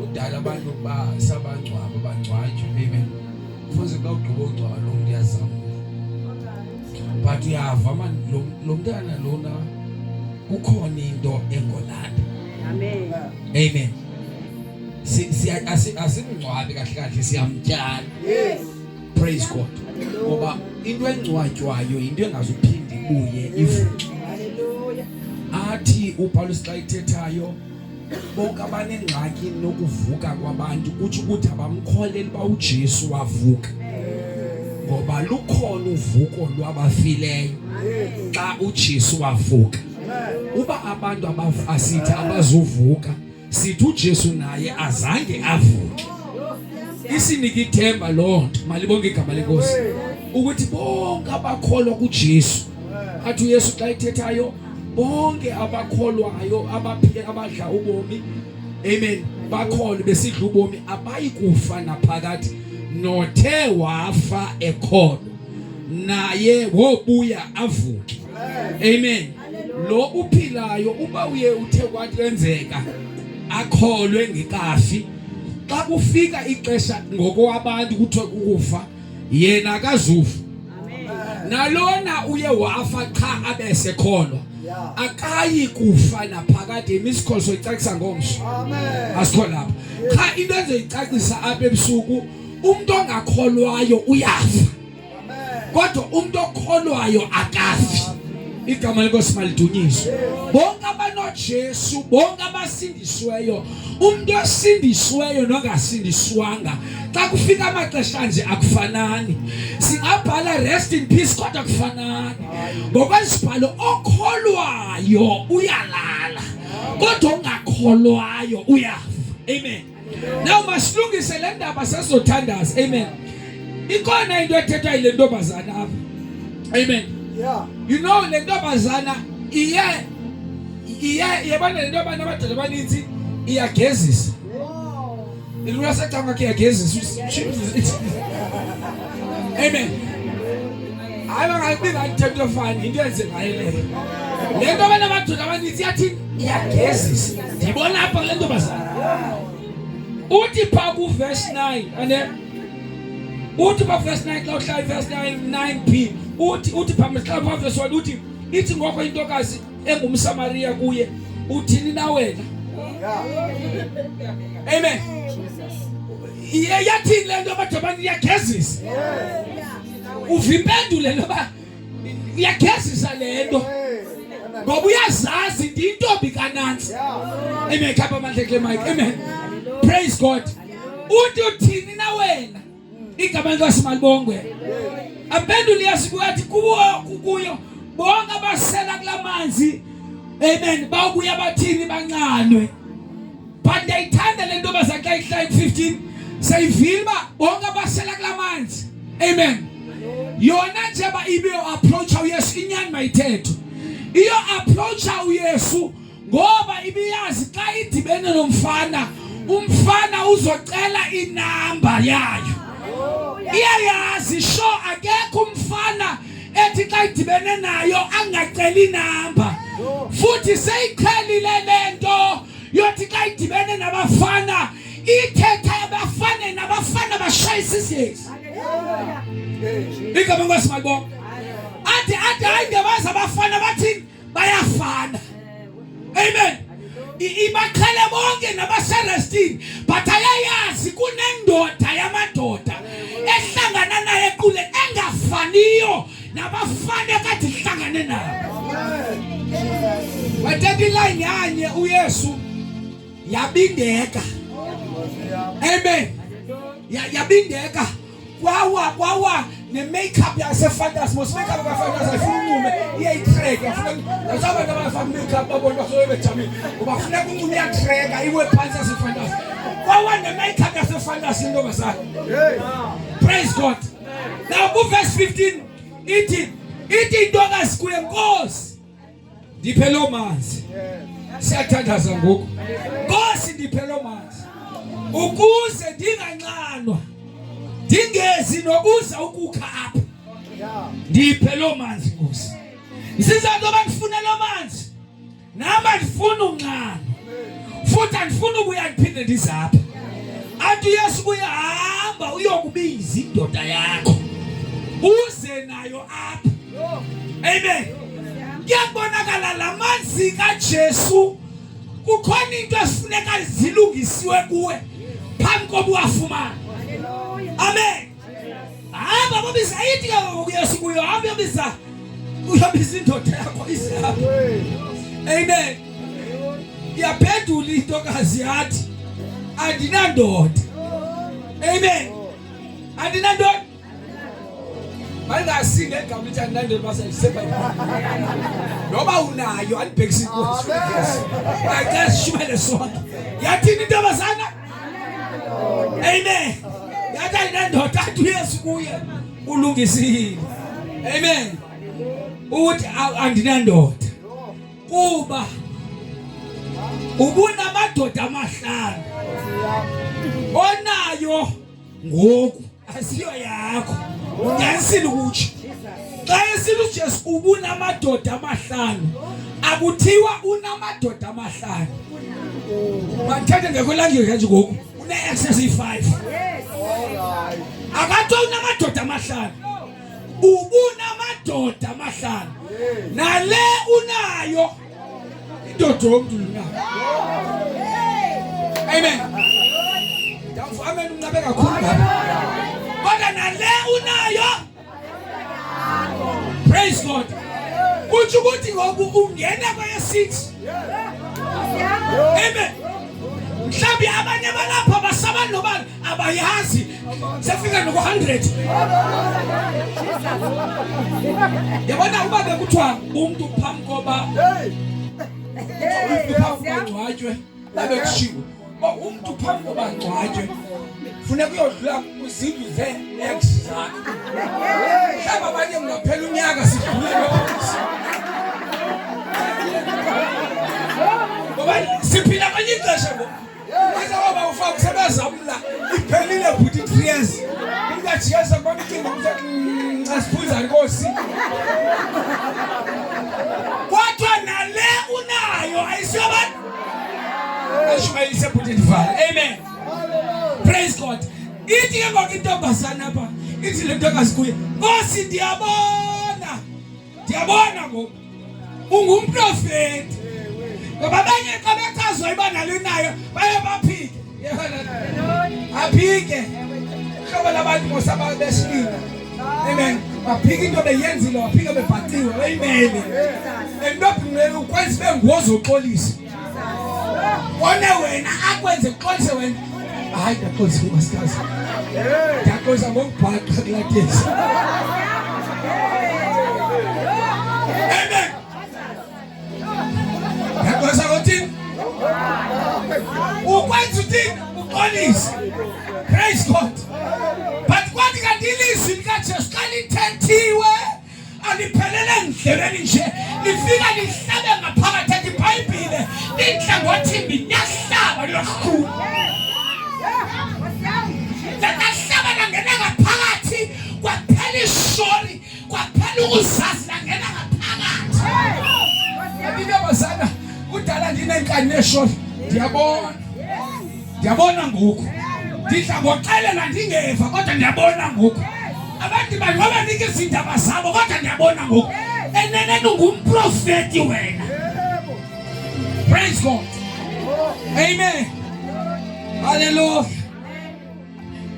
Udala abantu basabangcwaba bangcwatshwe. Amen. Futhi kawugqibongcwaba lo muntu yazama. But uyava man lo mntana lona kukhona into engolanda. Amen. Amen. Asimngcwabi kahle siyamtyala. Yes. Praise God. Ngoba into engcwatywayo into engazuphinde ibuye ivuke. Hallelujah. Athi uPaulus xa ithethayo bonke abanengxaki nokuvuka kwabantu kuthi ukuthi abamkholeli ba uJesu wavuka. Ngoba lukhona uvuko lwabafileyo xa uJesu wavuka. Uba abantu asithi abazuvuka sithi uJesu naye azange avuke. Isinika ithemba lonke malibonke igama lenkosi ukuthi bonke abakholwa kuJesu athi uYesu xa ithethayo bonke abakholwayo abadla ubomi amen bakholwe besidla ubomi abayikufa naphakathi nothe wafa ekholwa naye wobuya avuke. Amen. Lo uphilayo uba uye uthe kwathi kwenzeka akholwe ngekafi xa kufika ixesha ngokwabantu kuthiwe ukufa yena akazufa. Nalona uye wafa cha abesekholwa akayi kufa naphakade imisikolo soyicacisa ngomso. Asikho lapha cha into ezoyicacisa apha ebusuku umuntu ongakholwayo uyafa kodwa umuntu okholwayo akafi. Igama lenkosi malidunyiswe. Bonke abanoJesu bonke abasindisweyo umuntu osindisweyo nongasindiswanga xa kufika amaxesha nje akufanani. Singabhala rest in peace kodwa akufanani. Ngokwesibhalo okholwayo uyalala kodwa ongakholwayo uyafa. Amen. Now masilungise le ndaba sesizothandaza. Amen. Ikhona into ethethwa ile ntombazana apha. Amen. Yeah. You know le ntombazana yabona le ntombazana abadala abaninzi iyagezisa. Ilulasetanga ke iyagezisa. Amen. Ayibanga ngithethe fani into yenze ngayo le. Le ntombazana abadala abaninzi yathi iyagezisa. Ndibona apha le ntombazana. Uthi pha ku verse 9 ane uthi pha verse 9 xa uhlala verse 9b uthi pha mhla verse 1 uthi ithi ngoko intokazi engumSamaria kuye uthini na wena. Amen. Yathi le nto abadala iyagezisa. Uvimpendule noba iyagezisa le nto. Ngoba uyazazi ndintombi kananzi. Amen. Khapha amandla ke Mike. Amen. Praise God. Uthini na wena. Igama lenkosi malibongwe. Aphendule yasibuyathi kuyo bonke abasela kulamanzi. Amen. Bawubuya bathini banqanwe. But ndayithanda le ntombazana xa ihlala 15 sayivila bonke abasela kulamanzi. Amen. Yona nje ba ibe approach uYesu inyani mayithetho. Iyo approach uYesu ngoba ibiyazi xa idibene nomfana umfana uzocela inamba yayo. Iyayazi sho akekho umfana ethi xa idibene nayo angacela inamba. Futhi seyiqhelile lento yothi xa idibene nabafana ithetha abafana nabafana bashayisa isiyezi. Igama lenkosi malibonke. Athi hayi ngebaza abafana bathi bayafana. Amen. Ibaqhele bonke nabaserestini but ayayazi kunendoda yamadoda ehlangana naye equle engafaniyo nabafana kathi hlangane nabo. Wathetha line yanye uYesu yabindeka. Amen. Yabindeka kwawa ne-makeup yasefantasy mos makeup yasefantasy ayifuna uncume iyayitreka yazaba nabafaka makeup babona basobe bejamile ngoba kufuneka uncume iyatreka iwe phansi yasefantasy kwawa ne-makeup yasefantasy intombazana. Praise God. Now ku verse 15 ithi intokazi kuye Nkosi ndiphe lo manzi. Siyathandaza ngoku. Nkosi ndiphe lo manzi ukuze ndinganqanwa ndingezi nobuza ukukha apha. Ndiphe lo manzi Nkosi. Isizathu abangifuna lo manzi. Nami ndifuna unqano. Futhi andifuna ukuya ndiphinde ndizapha. Athi Yesu kuyahamba uyokubiza indoda yakho. Uze nayo apha. Amen. Kuyabonakala lamanzi kaJesu kukhona into esifuneka zilungisiwe kuwe phambi koba uwafumane. Amen. Hamba bobiza ithi Yesu kuyohamba uyobiza indoda yakho izapha. Amen. Yaphendula intokazi yathi andinandoda. Amen. Andinandoda. Bangasinge egama lithi andinandoda basayisepa. Noba unayo alibhekisi inkosi. Ake sishumele sonke. Yathini intombazana? Amen. Yathi andinandoda athi uYesu kuye ulungisile. Amen. Uthi andinandoda. Kuba ubunamadoda amahlanu onayo ngoku asiyo yakho. Nyanisile ukuthi xa esithi uJesu ubunamadoda amahlanu akuthiwa unamadoda amahlanu. Bathethe ngekwelanguage kanje ngoku une-excess 5. Akathiwa unamadoda amahlanu. Ubunamadoda amahlanu. Nale unayo indoda yomntu unayo. Amen. Amen. Ungabe kakhulu ngapha. Kodwa nale unayo. Praise God. Kuthi ukuthi ngoku ungena kweye-6. Amen. Mhlawumbe abanye balapha basaba nobani abayazi sefika no-100. Yabona uba bekuthiwa umuntu phambi koba ngcwatywe babe kushiwo umuntu phambi koba ngcwatywe funeka uyodlula kwizindlu ze-ex zakhe. Mhlawumbe abanye kungaphela unyaka sidlule ngoba siphila kwenye ixesha ngoku. Ngoba ufaka kusebenza umla iphelile futhi 3 years. Ingajiyeza kwami kinga ukuthi asiphuza Nkosi. Kodwa nale unayo ayisiyobantu. Ashmayise futhi ndivala. Amen. Praise God. Ithi ke ngoku intombazana apha. Ithi le ntokazi kuye. Nkosi ndiyabona. Ndiyabona ngoku. Ungumprofeti. Ngoba abanye xa bechazwa ibana lenayo baye baphike. Aphike. Hlobo labantu ngosaba besilina. Amen. Baphike into beyenzile waphike bebhaqiwe bayimele. Endobhimele ukwenza bengozoxolisa. Wone wena akwenze uxolise wena. Hayi ndaxolisa umasikazi. Ndaxolisa ngokubhaqa kulatesi. Amen. Ndaxolisa ngothini? Ukwenza uthini? Uxolise. Praise God. But kwathi kanti ilizwi likaJesu xa lithethiwe aliphelele endleleni nje lifika lihlabe ngaphakathi ethi iBhayibhile lihle ngothimbi liyahlaba liyohlula. Lahlaba langena ngaphakathi kwaphela ishori kwaphela ukuzazi langena ngaphakathi. Intombazana kudala ndinenkani neshori ndiyabona ngoku. Ndidla ngoxelela ndingeva kodwa ndiyabona ngoku. Abantu bangoba nika izindaba zabo kodwa ndiyabona ngoku. Eneneni ungumprofeti wena. Praise God. Amen. Hallelujah.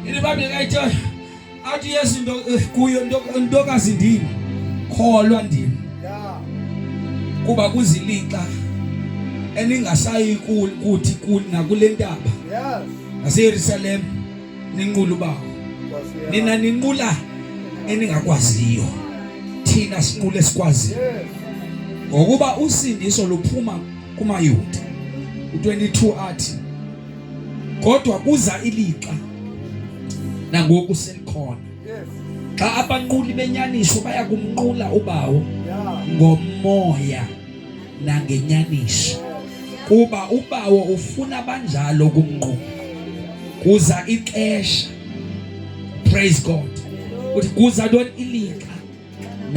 IBhayibhile kayithi athi Yesu kuyo ntokazi ndini kholwa ndini. Kuba kuzilixa eningasayi kuthi nakule ntaba. NaseYerusalem ninqula ubawo. Nina ninqula eningakwaziyo. Thina sinqule esikwaziyo. Ngokuba usindiso luphuma kumaYuda. U22 athi kodwa kuza ilixa nangoku selikhona. Xa abanquli benyaniso baya kumnqula ubawo ngomoya nangenyaniso. Kuba ubawo ufuna banjalo kumnqula. Kuza ixesha. Praise God. Uthi kuza ntoni ilixa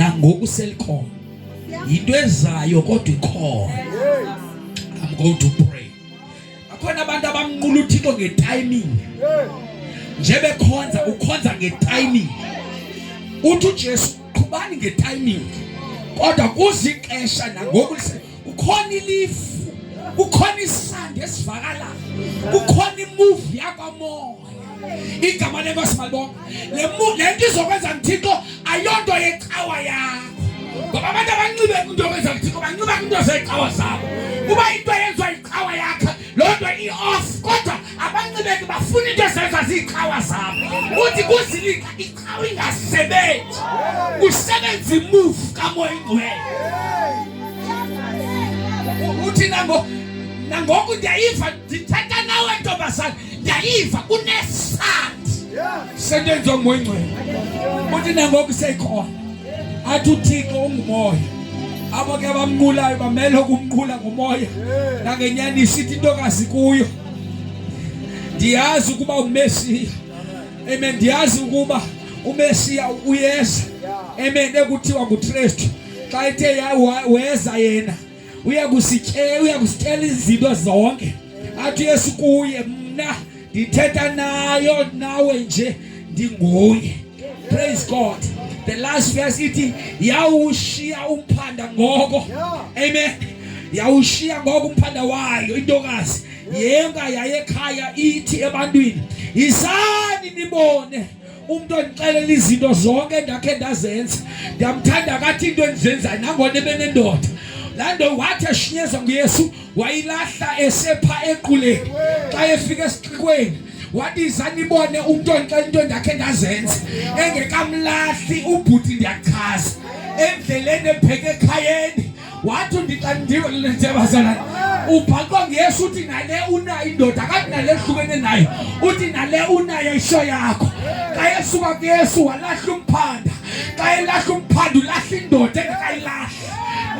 nangoku selikhona. Into ezayo kodwa ikhona. I'm going to pray. Akhona abantu abamnqula uThixo ngetiming. Nje bekhonza ukhonza ngetiming. Uthi uJesu qhubani ngetiming. Kodwa kuzixesha nangoku ukhona ilifu, ukhona isandi esivakalayo, ukhona imove yakwamoya. Igama lenkosi malibonke. Le nto izokwenza uThixo ayonto yecawa yakho. Ngoba abantu abancibeka into okwenza uThixo bancibeka into zecawa zabo. Kuba into yenziwa icawa yakhe, loo nto i-off. Kodwa abancibeki bafuna into ezenza ziicawa zabo. Uthi kuzilika icawa ingasebenzi, kusebenza imove kamoya ingcwele. Uthi nangoku ndiyayiva, ndithetha nawe ntombazana, ndiyayiva kunesandi sentenziwa ngumoya ingcwele. Uthi nangoku seyikhona. Athi uThixo ungumoya. Abo ke bamnqulayo bamele ukumnqula ngomoya. Nangenyaniso ithi intokazi kuyo. Ndiyazi ukuba uMesiya. Amen. Ndiyazi ukuba uMesiya uyeza. Amen. Ekuthiwa nguKristu. Xa ethe weza yena uyakusitshela izinto zonke. Athi Yesu kuye, mna ndithetha nawe nje ndinguye. Praise God. The last verse ithi yawushiya umphanda ngoko. Amen. Yawushiya ngoko umphanda wayo intokazi. Yenga yayekhaya ithi ebantwini, "Yisani nibone umuntu ondixelela izinto zonke endakhe ndazenza. Ndiyamthanda kathi into endizenzayo nangona ebenendoda." Laa nto wathi eshinyezwa nguYesu wayilahla esepha equleni. Xa efika esixikweni wathi, "Yizani nibone umuntu ondixelela into endakhe ndazenza." Engekamlahli ubhuti ndiyachaza endleleni ebheke ekhayeni. Wathi ndibazalana ubhaqwa nguYesu uthi nale unayo indoda, akathi nale ehlukene nayo, uthi nale unayo isho yakho. Xa esuka kuYesu walahla umphanda. Xa elahla umphanda ulahla indoda engekayilahla.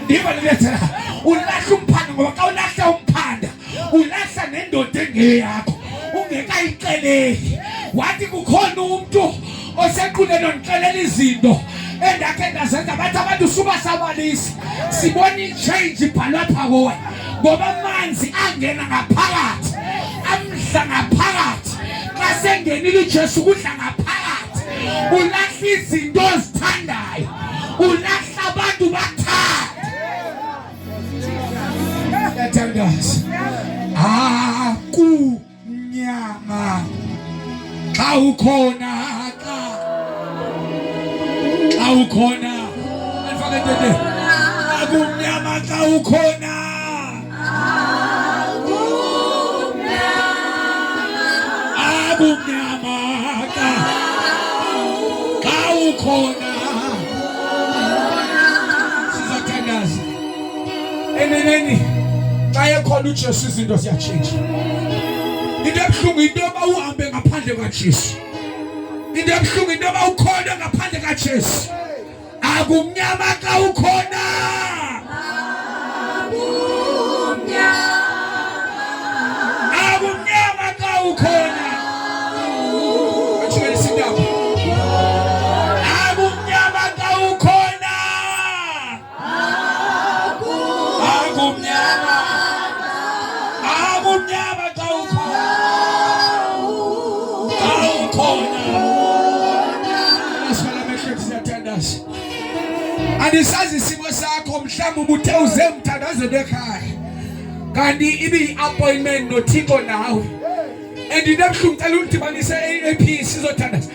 Ndiba lethela ulahla umphanda, ngoba xa ulahla umphanda ulahla nendoda engeyakho ungekayixeleli. Wathi kukhona umuntu osequleni ondixelela izinto endakhe ndazenza. Bathi abantu subasabalisa, sibona i-change ibhalwa pha kuwe, ngoba amanzi angena ngaphakathi, amhla ngaphakathi. Xa sengenile uJesu kudla ngaphakathi. Ulahla izinto ozithandayo, ulahla abantu bathanda. Yathandaza akunyama xa ukhona, xa ukhona. Alifake tete akumnyama xa ukhona. Akumnyama xa ukhona. Sizathandaza eneneni xa ekhona uJesu izinto ziyatshintsha. Into ebuhlungu into yoba uhambe ngaphandle kaJesu. Into ebuhlungu into yoba ukhona ngaphandle kaJesu. Akumnyama xa ukhona. Akumnyama xa ukhona. Achikele sindaba. Akumnyama xa ukhona. Akumnyama. Akumnyama xa ukhona. Xa ukhona. Asifala mehleki siyathandaza. Andisazi isimo sakho mhlawumbe ubuthe uze mthandazelo ekhaya, kanti ibi-appointment noThixo nawe. And into ebuhlungu cela ulidibanise AP sizothandaza.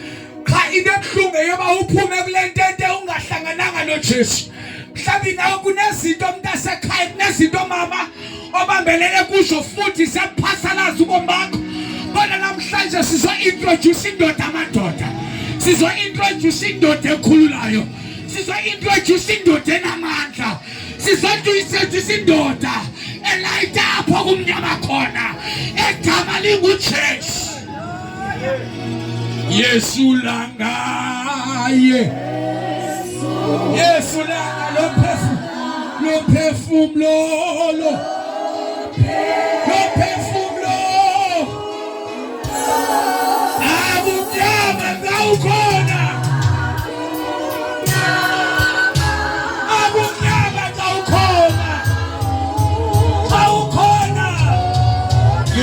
Cha into ebuhlungu eyoba uphume kule ntente ungahlangananga noJesu. Mhlawumbe nawe kunezinto umuntu asekhaya, kunezinto mama obambelele kuzo futhi sephasalaza ubomi bakho. Kodwa namhlanje sizo-introduce indoda amadoda, sizo-introduce indoda ekhululayo, sizo-introduce indoda enamandla, sizo-introduce indoda elayita apho kumnyama khona, egama linguJesu. Yesu langaye, Yesu langa lo perfume lo perfume abunyama ngawukhona.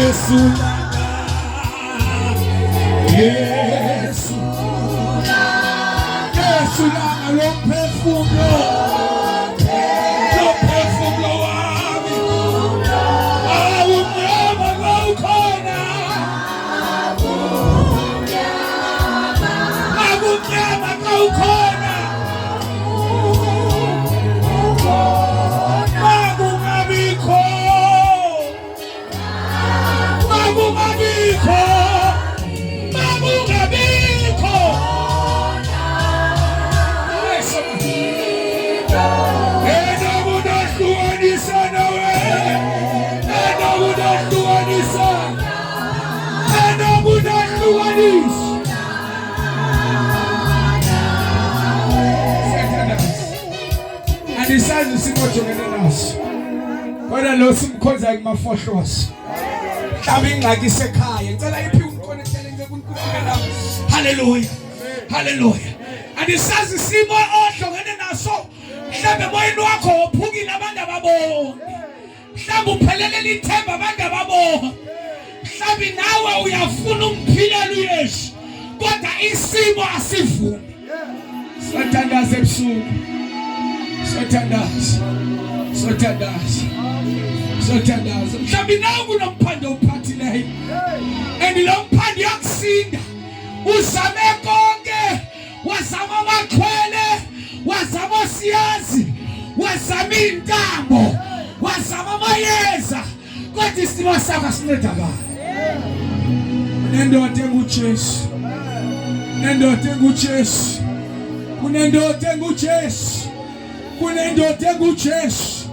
Yesu langa, Yesu langa lo perfumo wami, awumnyama kawukhona, awumnyama kawukhona, makungabikho, makungabikho, makungabikho. Andisazi simojongene naso kodwa lo simkhonza kumafohloso mhlawumbe ingxaki isekhaya ngicela iphi ungikonekthele ngekunkulunkulu. Haleluya, haleluya. Andisazi simo ohlongene naso mhlawumbe emoyeni wakho wophukile abantu ababoni, mhlawumbe uphelelele ithemba abantu ababoni, mhlawumbe nawe uyafuna umphilela uYesu kodwa isimo asivumi. Siyathandaza ebusuku, siyathandaza, siyathandaza, siyathandaza. Mhlawumbe nawe kunomphando uphathileyo and lo mphando uyakusinda. Uzame konke, wazama amakhwele, wazama osiyazi, wazama intambo, wazama amayeza kodwa isimo sakho asincedakala. Kunendoda enguJesu, kunendoda enguJesu, kunendoda enguJesu, kunendoda enguJesu.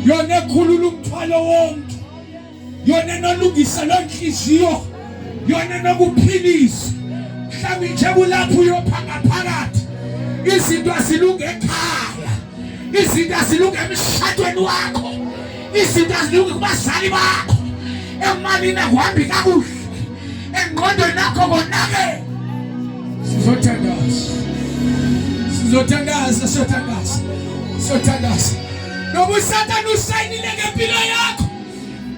Yona ekhulula umthwalo wonke, yona enolungisa lonhliziyo, yona enokuphilisa. Mhlawumbe nje kulapho uyophanga phakathi, izinto azilunge ekhaya, izinto azilunge emshadweni wakho, izinto azilunge kubazali bakho, emalini akuhambi kakuhle, engqondweni yakho konake. Sizothandaza, sizothandaza, sizothandaza, sizothandaza. Noba uSathane usayinile ngempilo yakho,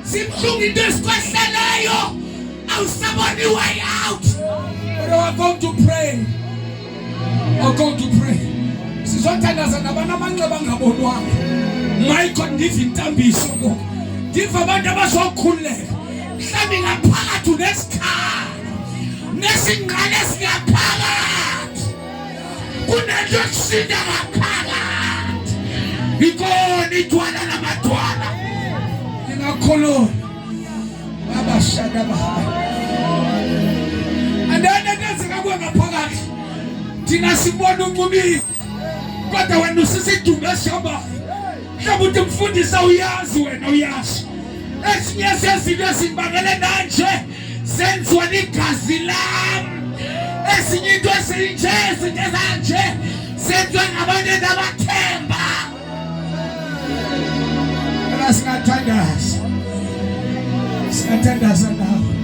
simhlungu into esikwehleleyo, awusaboni way out. But we're going to pray. We're going to pray. Sizothandaza nabantu amanxeba angabonwanga. Michael ndiva intambiso ngoku. Ndiva abantu abazokhululeka. Mhlawumbe ngaphakathi unesikhala, nesingqala esingaphakathi, kunento ekusinda ngaphakathi. Ikona idwala namadwala ingakholona abashada bahamba andane kwenzeka kuwe ngaphakathi. Thina sibona unqubile kodwa wena usisidume eshambayo. Mhlawumbe uthi mfundisa uyazi, wena uyazi ezinye sezinto ezibangele nanje senziwa ligazi lam, ezinye into ezinje ezinto ezanje senziwe ngabantu abathemba. Singathandaza, singathandaza nawe,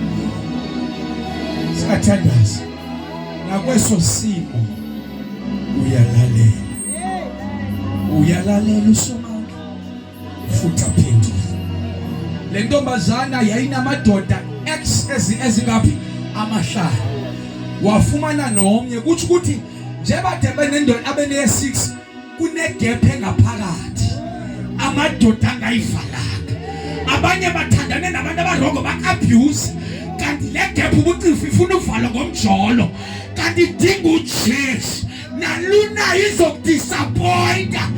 singathandaza nakweso simo. Uyalalela, uyalalela uSomandla futhi aphendule. Le ntombazana yayinamadoda ezingaphi amahlanu, wafumana nomnye. Kuthi ukuthi njebade benendoda abene6 kunegap engaphakathi, amadoda angayivalanga. Abanye bathandane nabantu abarongo ba-abuse, kanti le gap ubucifa ifuna uvalwa ngomjolo, kanti idinga uJesu. Naluna izokudisappointa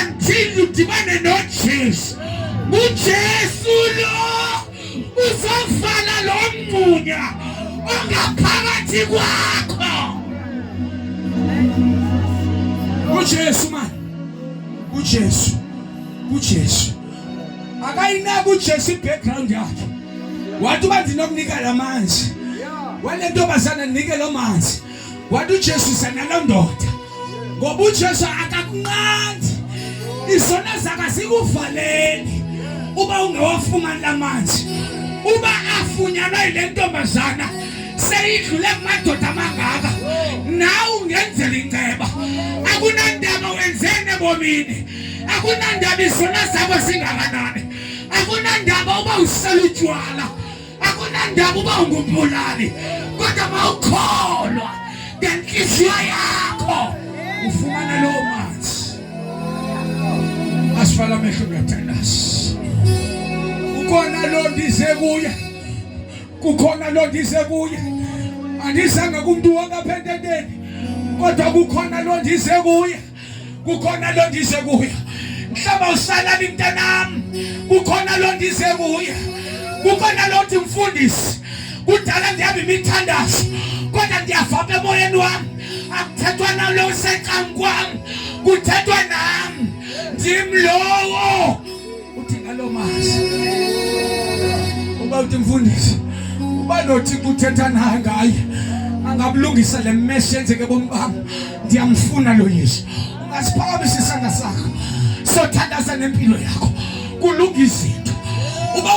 until udibane noJesu. uJesu lo uzovala lo mncunya ongaphakathi kwakho. uJesu man, uJesu, uJesu akayinaka uJesu ibackground yakhe. Wathi uba ndinokunika la manzi, wale ntombazana ndinike lo manzi. Wathi uJesu sanalo ndoda, ngoba uJesu akakunqandi izona zakhe zikuvaleli uba ungewafumani la manzi. Uba afunyanwa yile ntombazana seyidlule kumadoda amangaka, nawe ungenzela inceba. Akunandaba wenzene ebomini, akunandaba izona zakho zingakanani, akunandaba uba usela utywala, Akunandaba uba ungumbulali, kodwa mawukholwa ngenhliziyo yakho ufumana lo manzi. Asivala amehlo ngathandasi. Kukhona lo ndize kuye. Kukhona lo ndize kuye. Andizanga kumuntu wangaphendendeni. Kodwa kukhona lo ndize kuye. Kukhona lo ndize kuye. Mhlaba usalani mntanami. Kukhona lo ndize kuye. Kukhona lo uthi mfundisi. Kudala ndihamba imithandazo. Kodwa ndiyava emoyeni wami. Akuthethwa nalo useqangu kwami. Kuthethwa nami. Ndimlowo. Uthi ngalo mazi. Uba uthi mfundisi. Uba nothi kuthetha naye ngaye. Angabulungisa le message yenzeke bomi bami. Ndiyamfuna lo Yesu. Ungasiphakamisa isandla sakho. Sothandaza nempilo yakho. Kulungisa